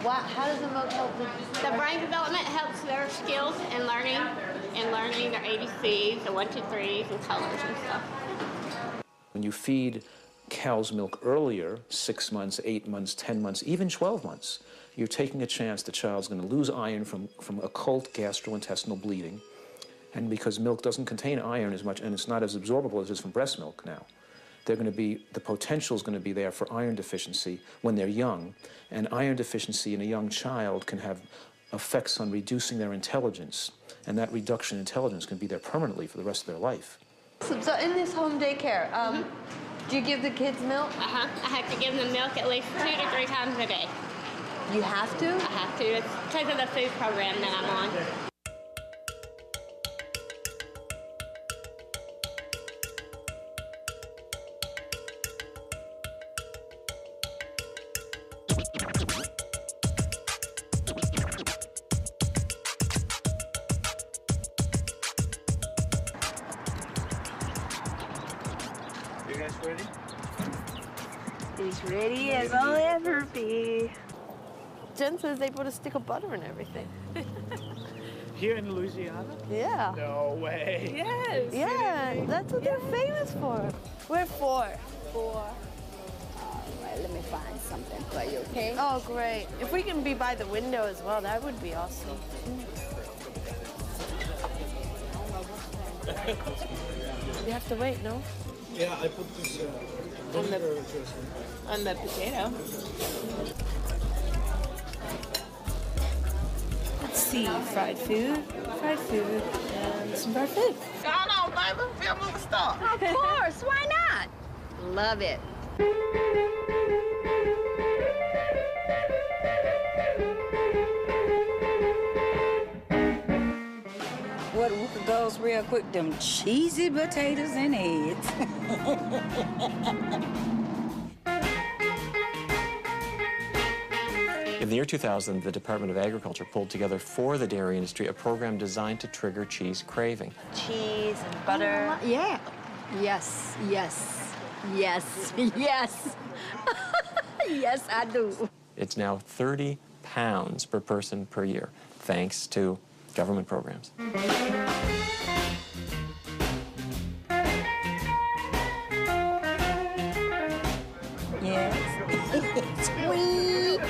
How does the milk help The brain development helps their skills in learning their ABCs, the 1, 2, 3s, and colors and stuff. When you feed cow's milk earlier, 6 months, 8 months, 10 months, even 12 months, you're taking a chance the child's going to lose iron from occult gastrointestinal bleeding. And because milk doesn't contain iron as much, and it's not as absorbable as it is from breast milk now, the potential is going to be there for iron deficiency when they're young. And iron deficiency in a young child can have effects on reducing their intelligence. And that reduction in intelligence can be there permanently for the rest of their life. So in this home daycare, do you give the kids milk? I have to give them milk at least 2 to 3 times a day. You have to? I have to. It's because of the food program that I'm on. You guys ready? He's ready as I'll ever be. Jen says they put a stick of butter in everything. Here in Louisiana? Yeah. No way. Yes. Yeah, that's what they're famous for. We're 4. 4. All right, let me find something for you, okay? Oh, great. If we can be by the window as well, that would be awesome. You have to wait, no? Yeah, I put this on the potato. Let's see, fried food, and some fried food. Come on, baby. Film the stuff. Of course, why not? Love it. What goes real quick, them cheesy potatoes and eggs. In the year 2000, the Department of Agriculture pulled together for the dairy industry a program designed to trigger cheese craving. Cheese and butter. Yeah. Yes, yes, yes, yes. Yes, I do. It's now 30 pounds per person per year, thanks to government programs. Yes. Sweet.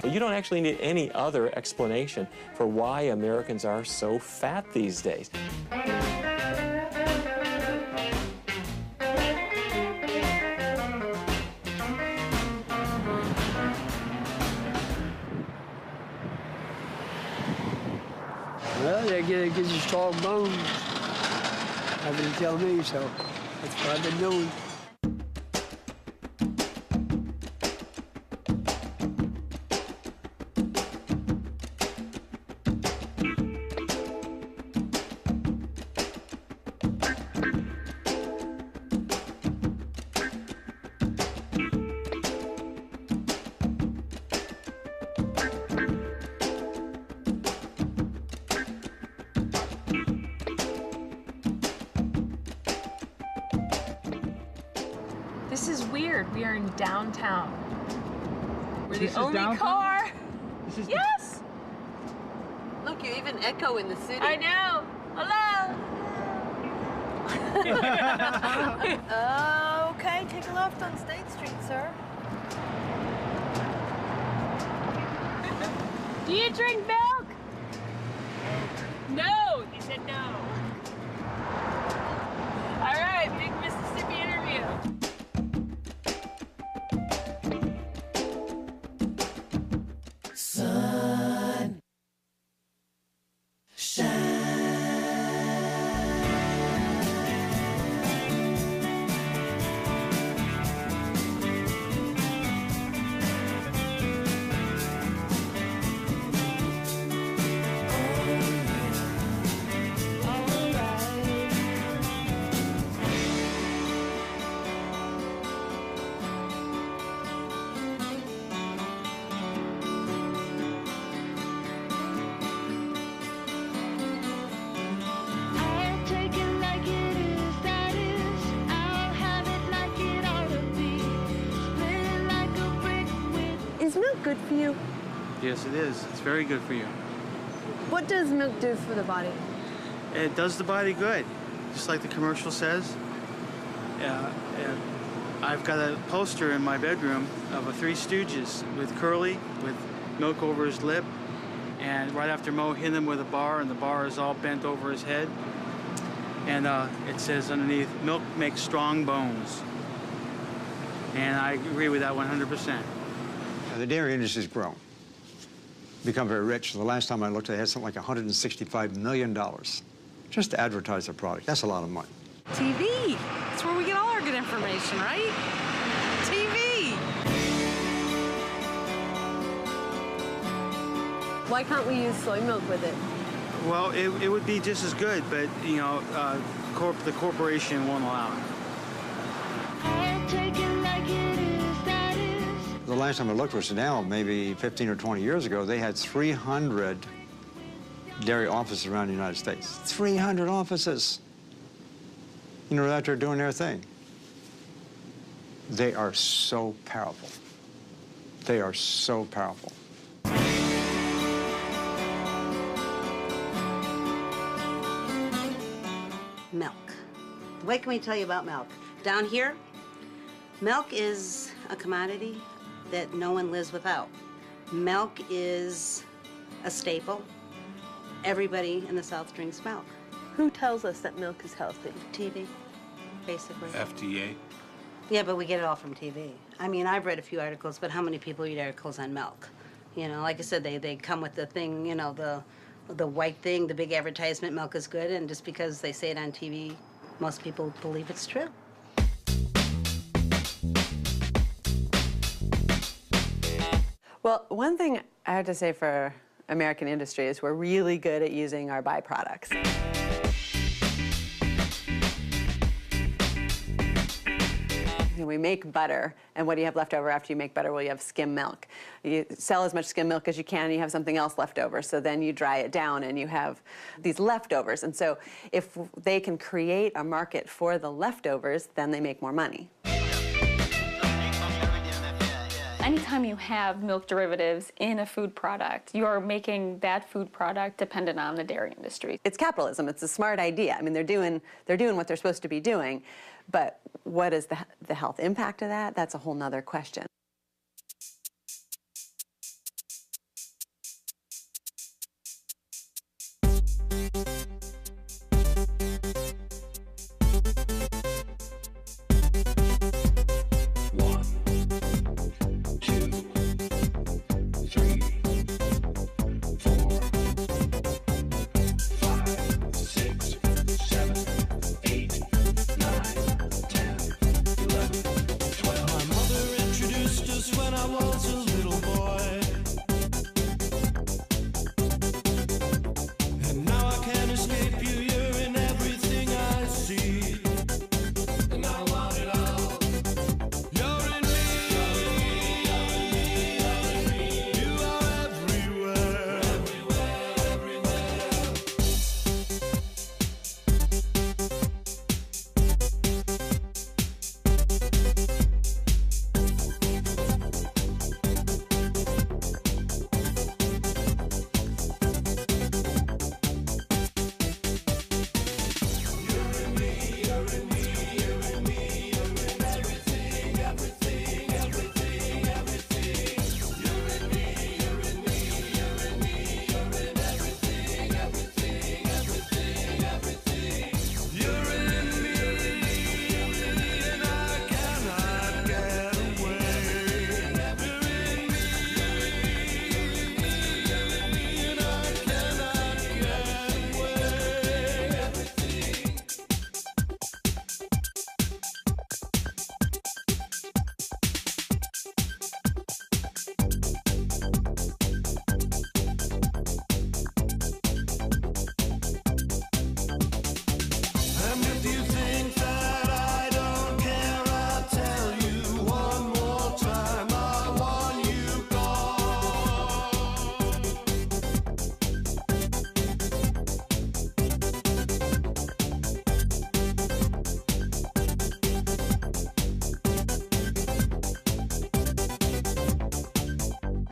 But you don't actually need any other explanation for why Americans are so fat these days. Well, they gives you strong bones. I've been telling me so. That's what I've been doing. This is weird. We are in downtown. We're This is the only downtown? car. This is Yes. Look, you even echo in the city. I know. Hello. Okay, take a left on State Street, sir. Do you drink milk? No. He said no. All right, big Mississippi interview. Sun, Is milk good for you? Yes, it is. It's very good for you. What does milk do for the body? It does the body good, just like the commercial says. I've got a poster in my bedroom of a Three Stooges with Curly, with milk over his lip, and right after Mo hit him with a bar, and the bar is all bent over his head. And it says underneath, milk makes strong bones. And I agree with that 100%. Now, the dairy industry's grown, become very rich. The last time I looked, they had something like $165 million just to advertise their product. That's a lot of money. TV. That's where we get all our good information, right? TV. Why can't we use soy milk with it? Well, it would be just as good, but, you know, the corporation won't allow it. The last time I looked was now, maybe 15 or 20 years ago, they had 300 dairy offices around the United States. 300 offices. You know, out there doing their thing. They are so powerful. They are so powerful. Milk. What can we tell you about milk? Down here, milk is a commodity that no one lives without. Milk is a staple. Everybody in the South drinks milk. Who tells us that milk is healthy? TV, basically. FDA. Yeah, but we get it all from TV. I mean, I've read a few articles, but how many people read articles on milk? You know, like I said, they come with the thing, you know, the white thing, the big advertisement, milk is good, and just because they say it on TV, most people believe it's true. Well, one thing I have to say for American industry is we're really good at using our byproducts. We make butter, and what do you have left over after you make butter? Well, you have skim milk. You sell as much skim milk as you can, and you have something else left over. So then you dry it down, and you have these leftovers. And so if they can create a market for the leftovers, then they make more money. Anytime you have milk derivatives in a food product, you're making that food product dependent on the dairy industry. It's capitalism. It's a smart idea. I mean, they're doing what they're supposed to be doing, but what is the health impact of that? That's a whole nother question.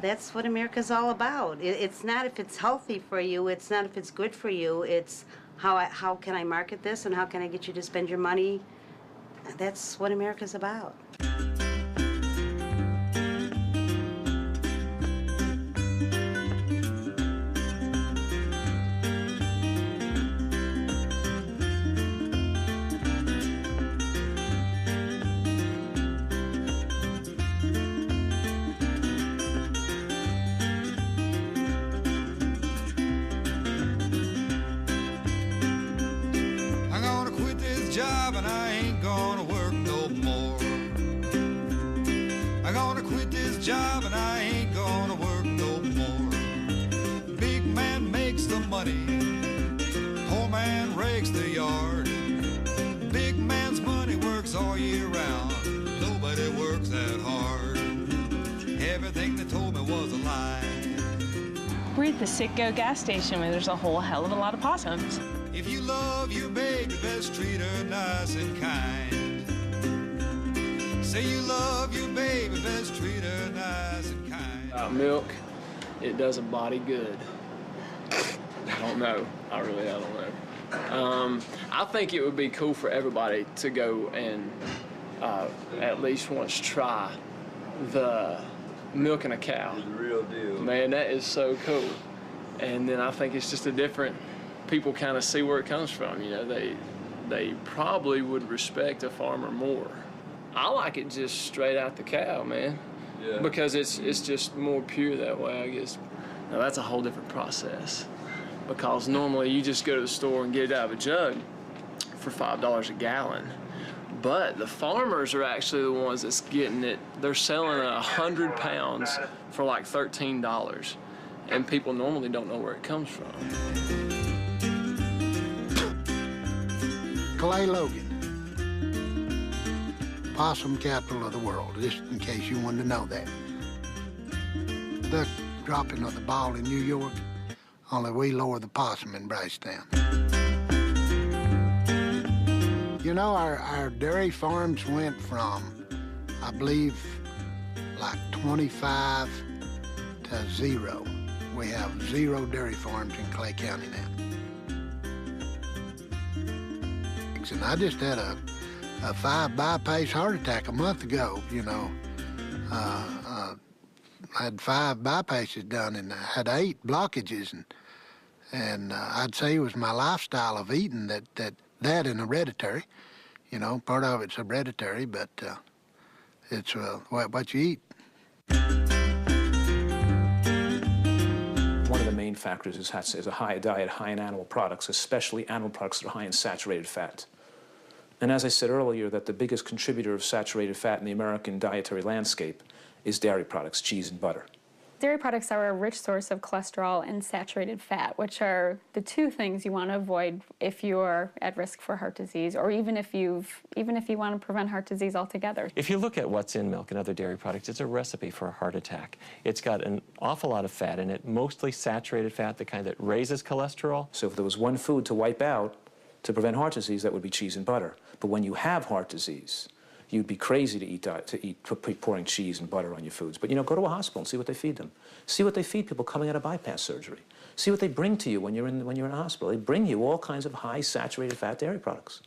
That's what America's all about. It's not if it's healthy for you, it's not if it's good for you, it's how can I market this and how can I get you to spend your money. That's what America's about. Job and I ain't gonna work no more. Big man makes the money, poor man rakes the yard. Big man's money works all year round, nobody works that hard. Everything they told me was a lie. We're at the Citgo gas station where there's a whole hell of a lot of possums. If you love your baby, best treat her nice and kind. Say you love your baby, best treat her nice and kind. Milk, it does a body good. I don't know. I don't know. I think it would be cool for everybody to go and at least once try the milking a cow. It's the real deal. Man, that is so cool. And then I think it's just a different people kind of see where it comes from. You know, they probably would respect a farmer more. I like it just straight out the cow, man. Yeah. Because it's just more pure that way, I guess. Now that's a whole different process. Because normally you just go to the store and get it out of a jug for $5 a gallon. But the farmers are actually the ones that's getting it. They're selling 100 pounds for like $13. And people normally don't know where it comes from. Clay Logan, possum capital of the world, just in case you wanted to know that. The dropping of the ball in New York, only we lower the possum in Bracetown. You know, our dairy farms went from, I believe, like 25 to 0. We have 0 dairy farms in Clay County now. And I just had a 5 bypass heart attack a month ago, you know. I had 5 bypasses done and I had 8 blockages, and I'd say it was my lifestyle of eating that and hereditary. You know, part of it's hereditary, but it's what you eat. One of the main factors is a high diet high in animal products, especially animal products that are high in saturated fat. And as I said earlier, that the biggest contributor of saturated fat in the American dietary landscape is dairy products, cheese and butter. Dairy products are a rich source of cholesterol and saturated fat, which are the 2 things you want to avoid if you're at risk for heart disease, or even if you want to prevent heart disease altogether. If you look at what's in milk and other dairy products, it's a recipe for a heart attack. It's got an awful lot of fat in it, mostly saturated fat, the kind that raises cholesterol. So if there was one food to wipe out to prevent heart disease, that would be cheese and butter. But when you have heart disease, you'd be crazy to eat pouring cheese and butter on your foods. But, you know, go to a hospital and see what they feed them. See what they feed people coming out of bypass surgery. See what they bring to you when you're in a hospital. They bring you all kinds of high saturated fat dairy products.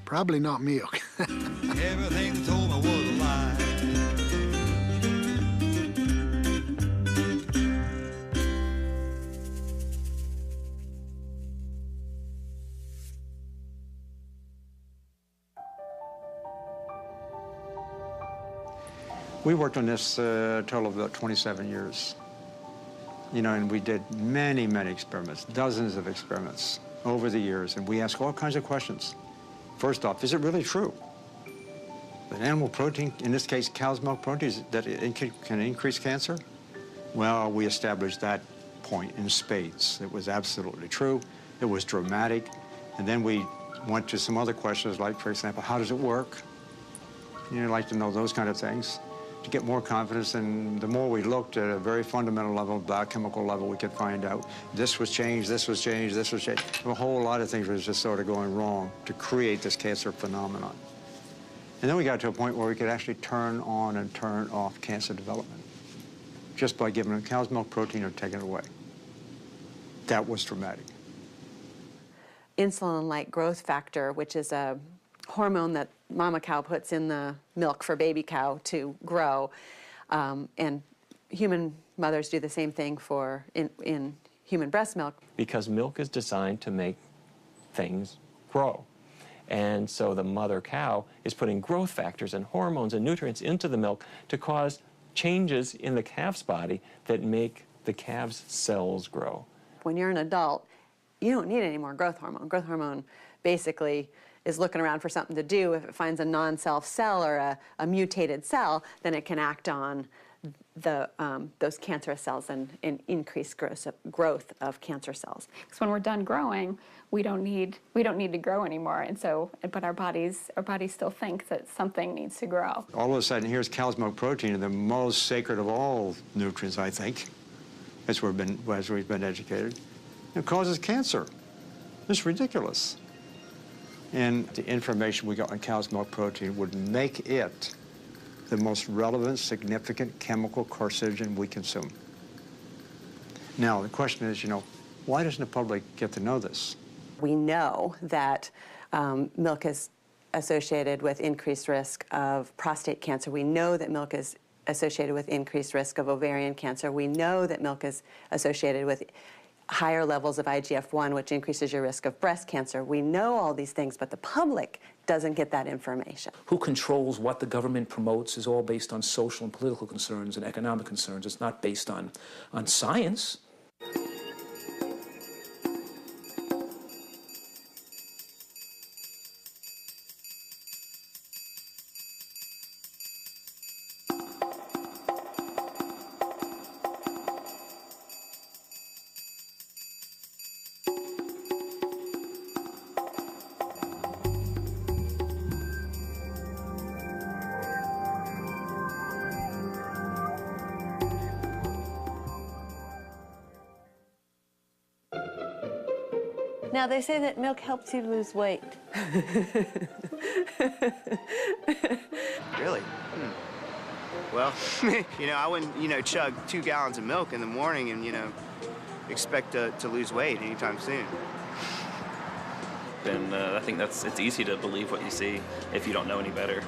Probably not milk. Everything they told me was a lie. We worked on this a total of about 27 years. You know, and we did many, many experiments, dozens of experiments over the years, and we asked all kinds of questions. First off, is it really true that animal protein, in this case cow's milk protein, that it can increase cancer? Well, we established that point in spades. It was absolutely true. It was dramatic. And then we went to some other questions, like, for example, how does it work? You'd like to know those kind of things to get more confidence, and the more we looked at a very fundamental level, biochemical level, we could find out this was changed, this was changed, this was changed. A whole lot of things was just sort of going wrong to create this cancer phenomenon. And then we got to a point where we could actually turn on and turn off cancer development just by giving them cow's milk protein or taking it away. That was dramatic. Insulin-like growth factor, which is a hormone that mama cow puts in the milk for baby cow to grow, and human mothers do the same thing for in human breast milk. Because milk is designed to make things grow. And so the mother cow is putting growth factors and hormones and nutrients into the milk to cause changes in the calf's body that make the calf's cells grow. When you're an adult, you don't need any more growth hormone. Growth hormone basically is looking around for something to do. If it finds a non-self cell or a mutated cell, then it can act on those cancerous cells and increase growth of cancer cells. Because when we're done growing, we don't need to grow anymore, and so, but our bodies still think that something needs to grow. All of a sudden, here's cow's milk protein, the most sacred of all nutrients, I think, as we've been educated. It causes cancer. It's ridiculous. And the information we got on cow's milk protein would make it the most relevant, significant chemical carcinogen we consume. Now, the question is, you know, why doesn't the public get to know this? We know that milk is associated with increased risk of prostate cancer. We know that milk is associated with increased risk of ovarian cancer. We know that milk is associated with higher levels of IGF-1, which increases your risk of breast cancer. We know all these things, but the public doesn't get that information. Who controls what the government promotes is all based on social and political concerns and economic concerns. It's not based on science. Now, they say that milk helps you lose weight. Really? Well, I wouldn't, chug 2 gallons of milk in the morning and, expect to lose weight anytime soon. And I think it's easy to believe what you see if you don't know any better.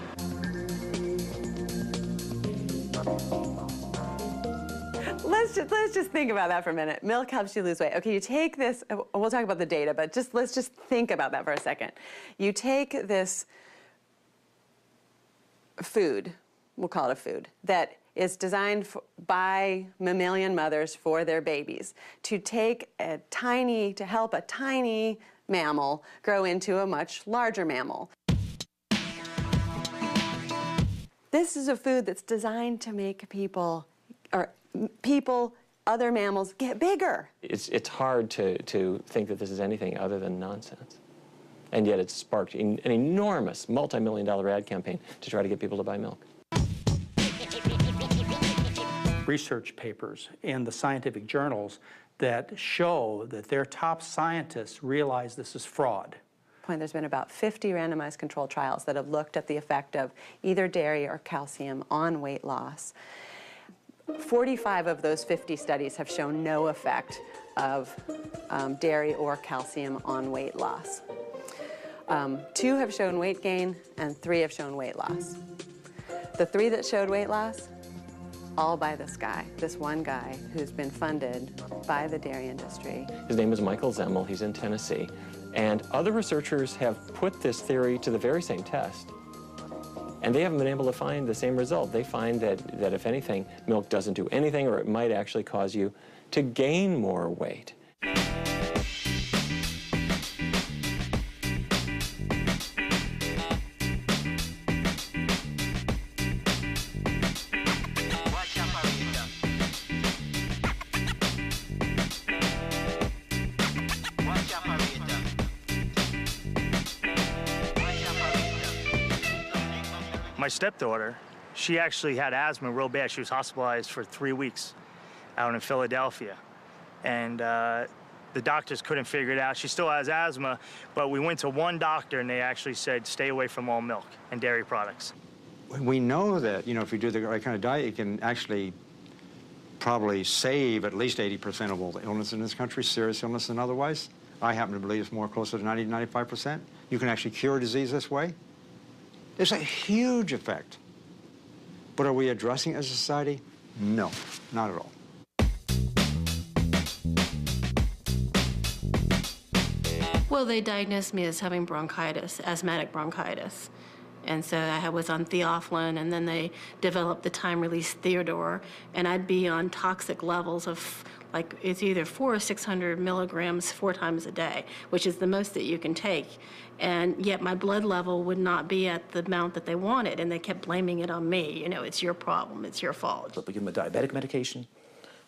Let's just think about that for a minute. Milk helps you lose weight. Okay, you take this, we'll talk about the data, but let's just think about that for a second. You take this food, we'll call it a food, that is designed by mammalian mothers for their babies to help a tiny mammal grow into a much larger mammal. This is a food that's designed to make other mammals get bigger. It's hard to think that this is anything other than nonsense. And yet it's sparked an enormous multi-million-dollar ad campaign to try to get people to buy milk. Research papers in the scientific journals that show that their top scientists realize this is fraud. There's been about 50 randomized controlled trials that have looked at the effect of either dairy or calcium on weight loss. 45 of those 50 studies have shown no effect of dairy or calcium on weight loss. 2 have shown weight gain, and 3 have shown weight loss. The 3 that showed weight loss, all by this one guy who's been funded by the dairy industry. His name is Michael Zemmel. He's in Tennessee. And other researchers have put this theory to the very same test. And they haven't been able to find the same result. They find that if anything, milk doesn't do anything, or it might actually cause you to gain more weight. My stepdaughter, she actually had asthma real bad. She was hospitalized for 3 weeks out in Philadelphia. And the doctors couldn't figure it out. She still has asthma, but we went to one doctor and they actually said, stay away from all milk and dairy products. We know that, if you do the right kind of diet, you can actually probably save at least 80% of all the illness in this country, serious illness and otherwise. I happen to believe it's more closer to 90 to 95%. You can actually cure disease this way. It's a huge effect. But are we addressing it as a society? No, not at all. Well, they diagnosed me as having bronchitis, asthmatic bronchitis. And so I was on theophylline, and then they developed the time-release Theodore, and I'd be on toxic levels of, like, it's either 400 or 600 milligrams 4 times a day, which is the most that you can take. And yet my blood level would not be at the amount that they wanted, and they kept blaming it on me. It's your problem, it's your fault. We give them a diabetic medication,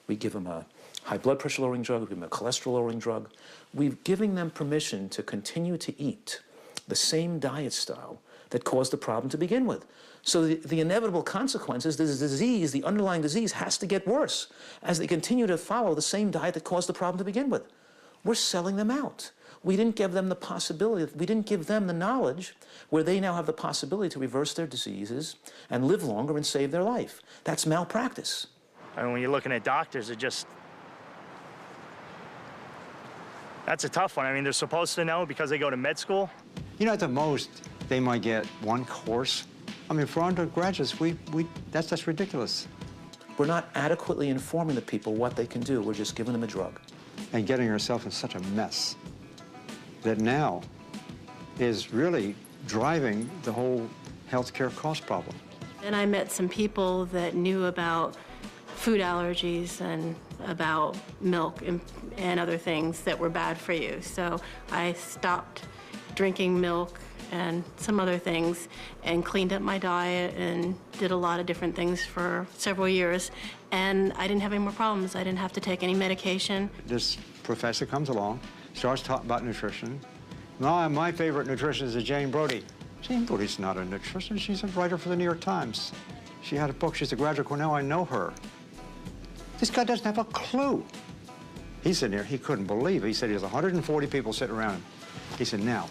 we give them a high blood pressure lowering drug, we give them a cholesterol lowering drug. We're giving them permission to continue to eat the same diet style that caused the problem to begin with. So the inevitable consequences, the disease, the underlying disease has to get worse as they continue to follow the same diet that caused the problem to begin with. We're selling them out. We didn't give them the possibility, we didn't give them the knowledge where they now have the possibility to reverse their diseases and live longer and save their life. That's malpractice. I mean, when you're looking at doctors, that's a tough one. I mean, they're supposed to know because they go to med school. At the most, They might get one course. I mean, for undergraduates, that's ridiculous. We're not adequately informing the people what they can do. We're just giving them a drug. And getting yourself in such a mess that now is really driving the whole healthcare cost problem. And I met some people that knew about food allergies and about milk and other things that were bad for you. So I stopped drinking milk and some other things and cleaned up my diet and did a lot of different things for several years. And I didn't have any more problems. I didn't have to take any medication. This professor comes along, starts talking about nutrition. My favorite nutritionist is Jane Brody. Jane Brody's not a nutritionist. She's a writer for the New York Times. She had a book. She's a graduate Cornell. I know her. This guy doesn't have a clue. He's sitting there. He couldn't believe it. He said he has 140 people sitting around him. He said, now,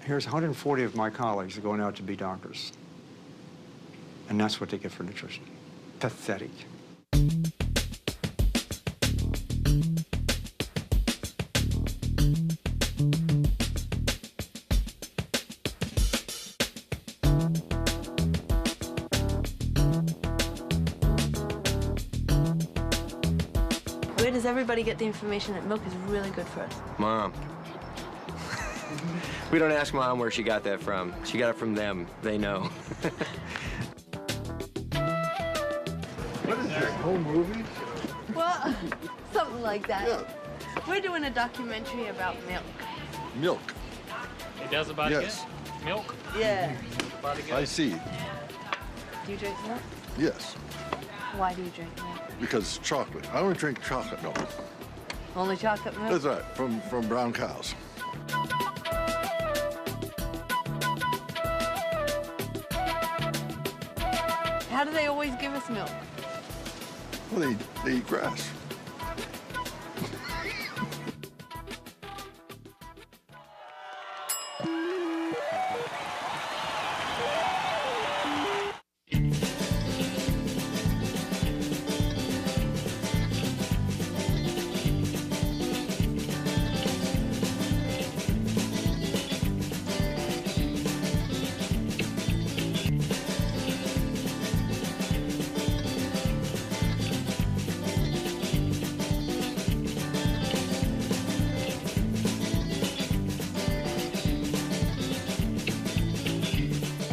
here's 140 of my colleagues going out to be doctors. And that's what they get for nutrition. Pathetic. Where does everybody get the information that milk is really good for us? Mom. We don't ask Mom where she got that from. She got it from them. They know. What is this, whole movie? Well, something like that. Yeah. We're doing a documentary about milk. Milk. It does a body Yes. good? Milk? Yeah. Body good? I see. Do you drink milk? Yes, Why do you drink milk? because it's chocolate. I only drink chocolate milk. Only chocolate milk? That's right, from brown cows. How do they always give us milk? Well, they eat grass.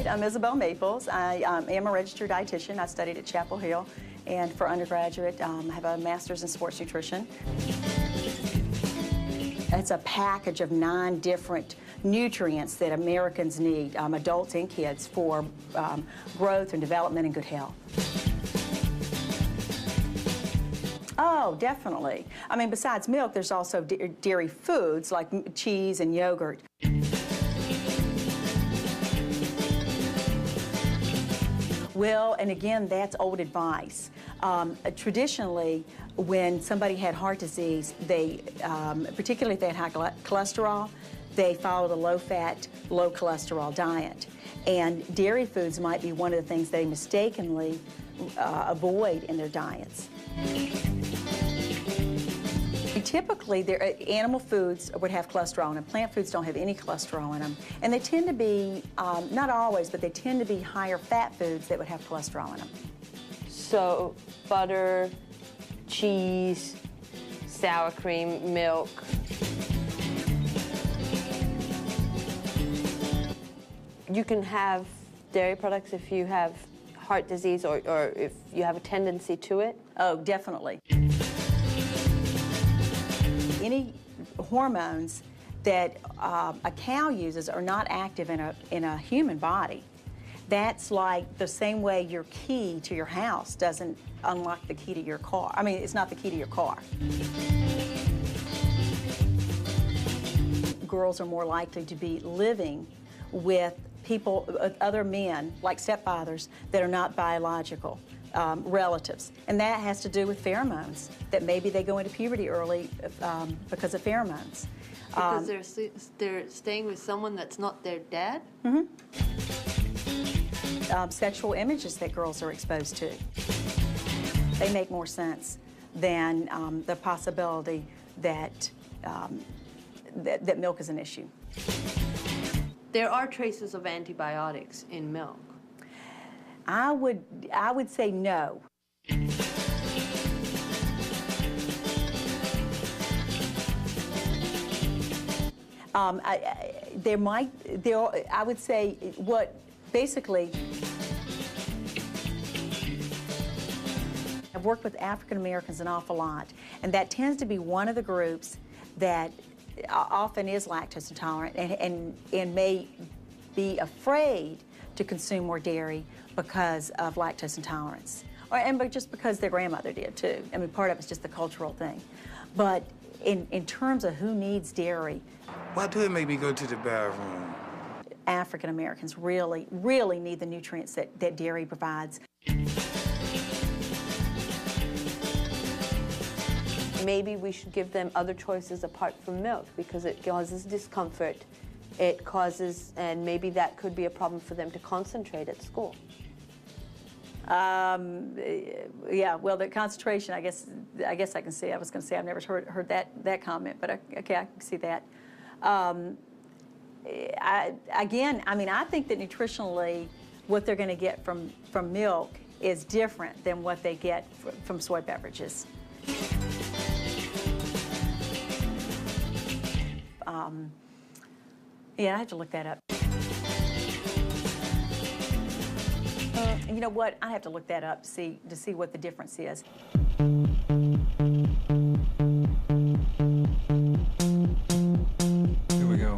I'm Isabel Maples. I am a registered dietitian. I studied at Chapel Hill, and for undergraduate, I have a master's in sports nutrition. It's a package of 9 different nutrients that Americans need, adults and kids, for growth and development and good health. Oh, definitely. I mean, besides milk, there's also dairy foods like cheese and yogurt. Well, and again, that's old advice. Traditionally, when somebody had heart disease, they, particularly if they had high cholesterol, they followed a low-fat, low-cholesterol diet. And dairy foods might be one of the things they mistakenly avoid in their diets. Typically, animal foods would have cholesterol in them. Plant foods don't have any cholesterol in them. And they tend to be, not always, but they tend to be higher fat foods that would have cholesterol in them. So, butter, cheese, sour cream, milk. You can have dairy products if you have heart disease or if you have a tendency to it? Oh, definitely. Any hormones that a cow uses are not active in a human body. That's like the same way your key to your house doesn't unlock the key to your car. I mean, it's not the key to your car. Girls are more likely to be living with people, other men, like stepfathers, that are not biological. Relatives. And that has to do with pheromones, that maybe they go into puberty early because of pheromones. Because they're staying with someone that's not their dad? Mm-hmm. Sexual images that girls are exposed to. They make more sense than the possibility that, that milk is an issue. There are traces of antibiotics in milk. I would say no. I would say what basically, I've worked with African Americans an awful lot, and that tends to be one of the groups that often is lactose intolerant and may be afraid to consume more dairy because of lactose intolerance, but just because their grandmother did too. I mean, part of it's just the cultural thing. But in terms of who needs dairy, why do it make me go to the bathroom? African Americans really, really need the nutrients that dairy provides. Maybe we should give them other choices apart from milk because it causes discomfort. It causes, and maybe that could be a problem for them to concentrate at school. Yeah, well, the concentration, I guess I can see. I was going to say I've never heard that comment, but okay, I can see that. Again, I mean, I think that nutritionally, what they're going to get from milk is different than what they get from soy beverages. Yeah, I have to look that up. You know what? I have to look that up to see what the difference is. Here we go.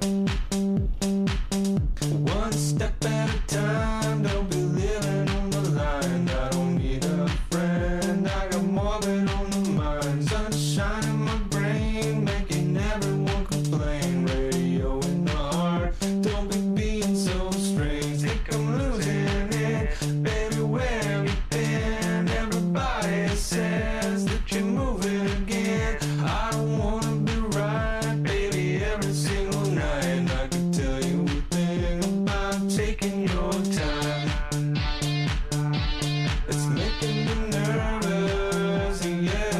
One step at a time, don't be living on the line. I don't need a friend, I got more than on the mind. Sunshine in my brain, making everyone complain. Radio in the heart, don't be being so strange. Think I'm losing it, baby, where have you been? Everybody says that you're moving again. I don't wanna be right, baby, every single night. I could tell you a thing about taking your time. It's making me nervous, yeah.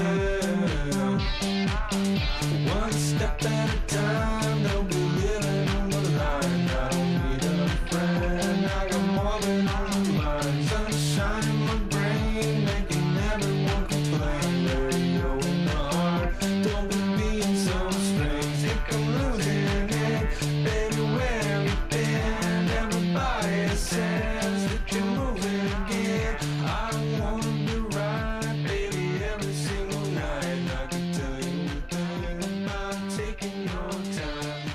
One step at a time, don't be living on the line. I don't need a friend, I got more than on my mind. Sunshine in my brain, making everyone complain. Radio in the heart, don't be being so strange. Think I'm losing it, baby, where have you been? Everybody says that you're moving again. I don't wanna be right, baby, every single night. I could tell you a thing about taking your time.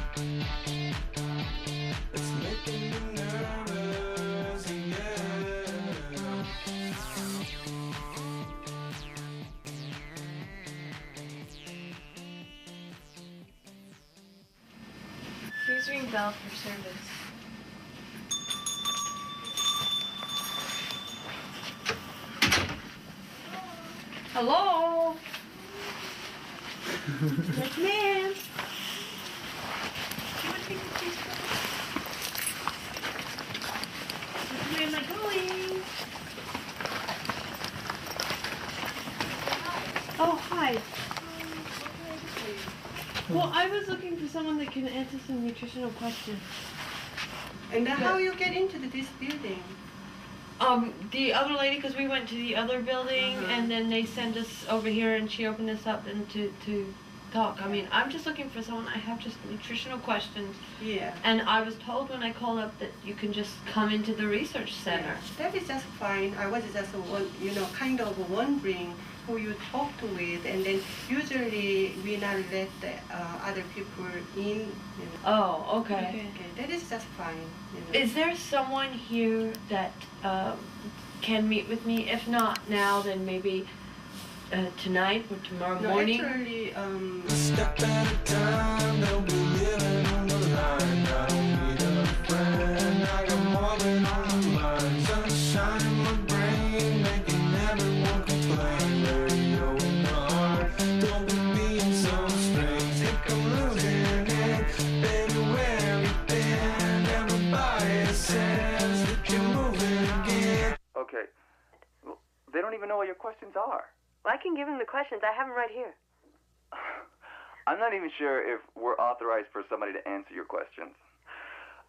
It's making me nervous, yeah. Please ring bell for service. Hello? Yes, ma'am. Where am I going? Oh, hi. Well, I was looking for someone that can answer some nutritional questions. And how you get into this building? The other lady, because we went to the other building, and then they sent us over here, and she opened us up and to talk. I mean, I'm just looking for someone. I have just nutritional questions. Yeah. And I was told when I called up that you can just come into the research center. That is just fine. I was just kind of wondering who you talked with, and then usually we not let the, other people in. Oh, okay. That is just fine. Is there someone here that can meet with me? If not now, then maybe tonight or tomorrow morning? Actually, Step at a time, don't be living on the line. I don't need a friend, I got more than on my mind. Sunshine in my brain, making everyone complain. Radio in the heart, don't be being so strange. Think I'm losing it, baby, where have you been? Everybody says that you're moving again. Okay. Well, they don't even know what your questions are. Well, I can give them the questions. I have them right here. I'm not even sure if we're authorized for somebody to answer your questions.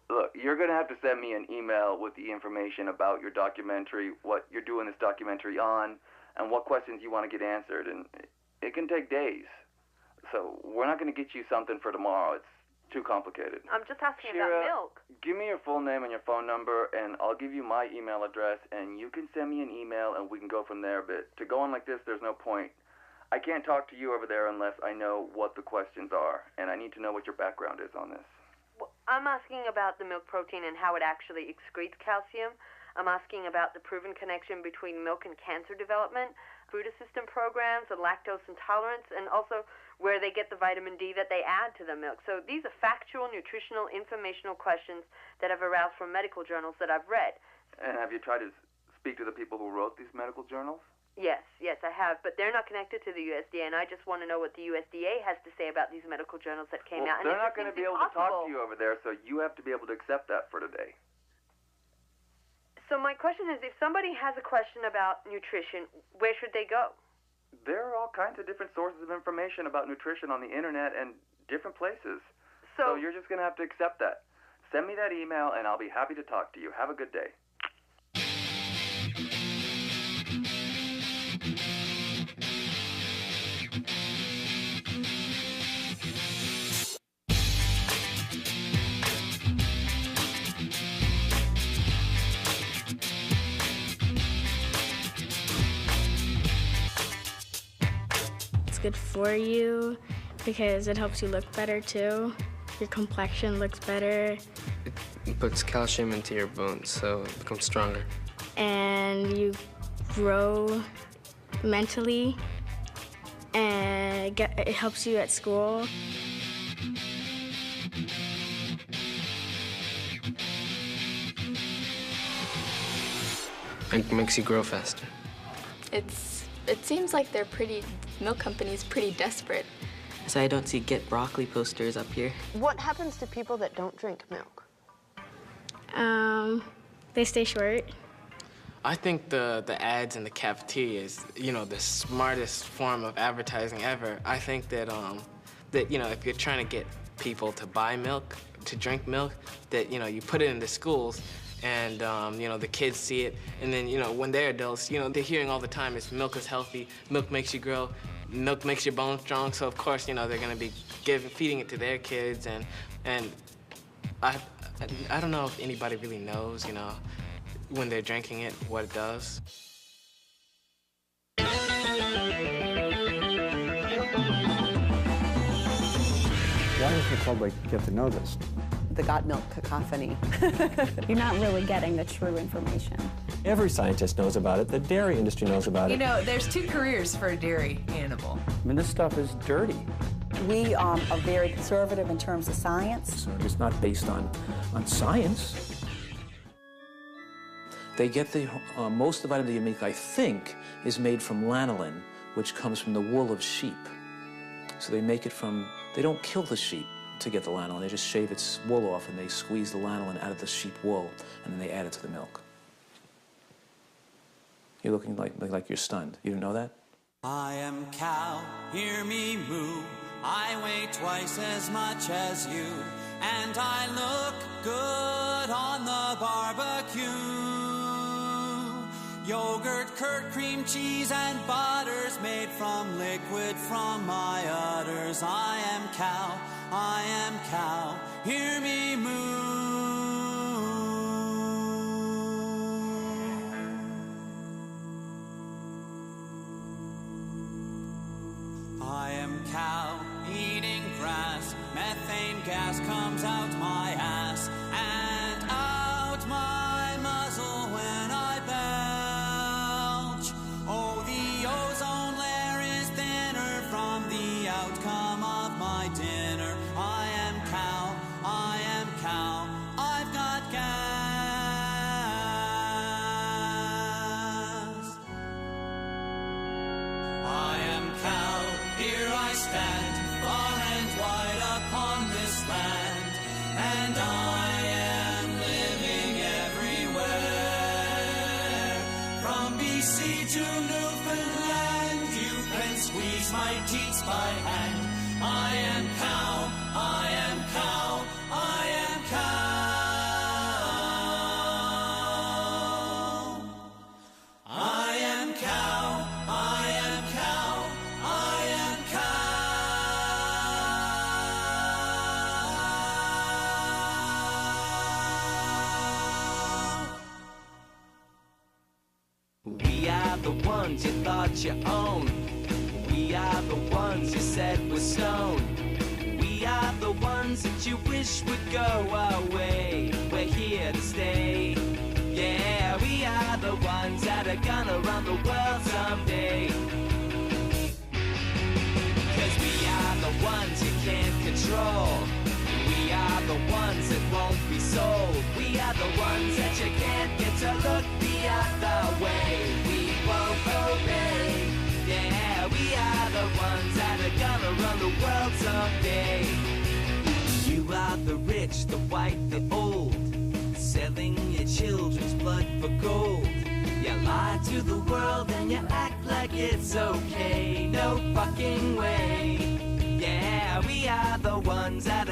Look, you're going to have to send me an email with the information about your documentary, what you're doing this documentary on, and what questions you want to get answered. And it can take days. So we're not going to get you something for tomorrow. It's too complicated. I'm just asking Shira, about milk. Give me your full name and your phone number, and I'll give you my email address, and you can send me an email, and we can go from there. But to go on like this, there's no point. I can't talk to you over there unless I know what the questions are, and I need to know what your background is on this. Well, I'm asking about the milk protein and how it actually excretes calcium. I'm asking about the proven connection between milk and cancer development, food assistance programs, and lactose intolerance, and also where they get the vitamin D that they add to the milk. So these are factual, nutritional, informational questions that have aroused from medical journals that I've read. And have you tried to speak to the people who wrote these medical journals? Yes, I have, but they're not connected to the USDA, and I just want to know what the USDA has to say about these medical journals that came out. And They're not going to be able to talk to you over there, so you have to be able to accept that for today. So my question is, if somebody has a question about nutrition, where should they go? There are all kinds of different sources of information about nutrition on the internet and different places. So you're just going to have to accept that. Send me that email, and I'll be happy to talk to you. Have a good day. Good for you because it helps you look better too. Your complexion looks better. It puts calcium into your bones so it becomes stronger. And you grow mentally and it helps you at school. It makes you grow faster. It seems like milk companies pretty desperate. So I don't see get broccoli posters up here. What happens to people that don't drink milk? They stay short. I think the ads in the cafeteria is, the smartest form of advertising ever. I think that if you're trying to get people to buy milk, to drink milk, that you put it in the schools. And, the kids see it, and then, when they're adults, they're hearing all the time, it's milk is healthy, milk makes you grow, milk makes your bones strong, so of course, they're gonna be feeding it to their kids, and I don't know if anybody really knows, when they're drinking it, what it does. Why does the public get to know this? The got milk cacophony. You're not really getting the true information. Every scientist knows about it. The dairy industry knows about it. There's two careers for a dairy animal. I mean, this stuff is dirty. We are very conservative in terms of science. It's not based on science. They get the most of the vitamin D milk, I think, is made from lanolin, which comes from the wool of sheep. So they make it from, they don't kill the sheep to get the lanolin. They just shave its wool off and they squeeze the lanolin out of the sheep wool and then they add it to the milk. You're looking like you're stunned. You didn't know that? I am cow, hear me moo. I weigh twice as much as you, and I look good on the barbecue. Yogurt, curd, cream, cheese, and butters made from liquid from my udders. I am cow, hear me moo. I am cow, eating grass, methane gas comes out my ass and out my muzzle when I belch. Oh, the ozone layer is thinner from the outcome of my dinner. I am cow, I've got gas. I am cow, here I stand, far and wide upon this land, and I am living everywhere. From BC to Newfoundland, you can squeeze my teats by hand. I am cow, I am cow, I am cow. ones you thought you owned. We are the ones you said were stoned. We are the ones that you wish would go away. We're here to stay. Yeah, we are the ones that are gonna run the world someday. 'Cause we are the ones you can't control. We are the ones that won't be sold. We are the ones that you can't get to look the other way. We won't obey. Yeah, we are the ones that are gonna run the world someday. You are the rich, the white, the old, selling your children's blood for gold. You lie to the world and you act like it's okay. No fucking way. Yeah, we are the ones that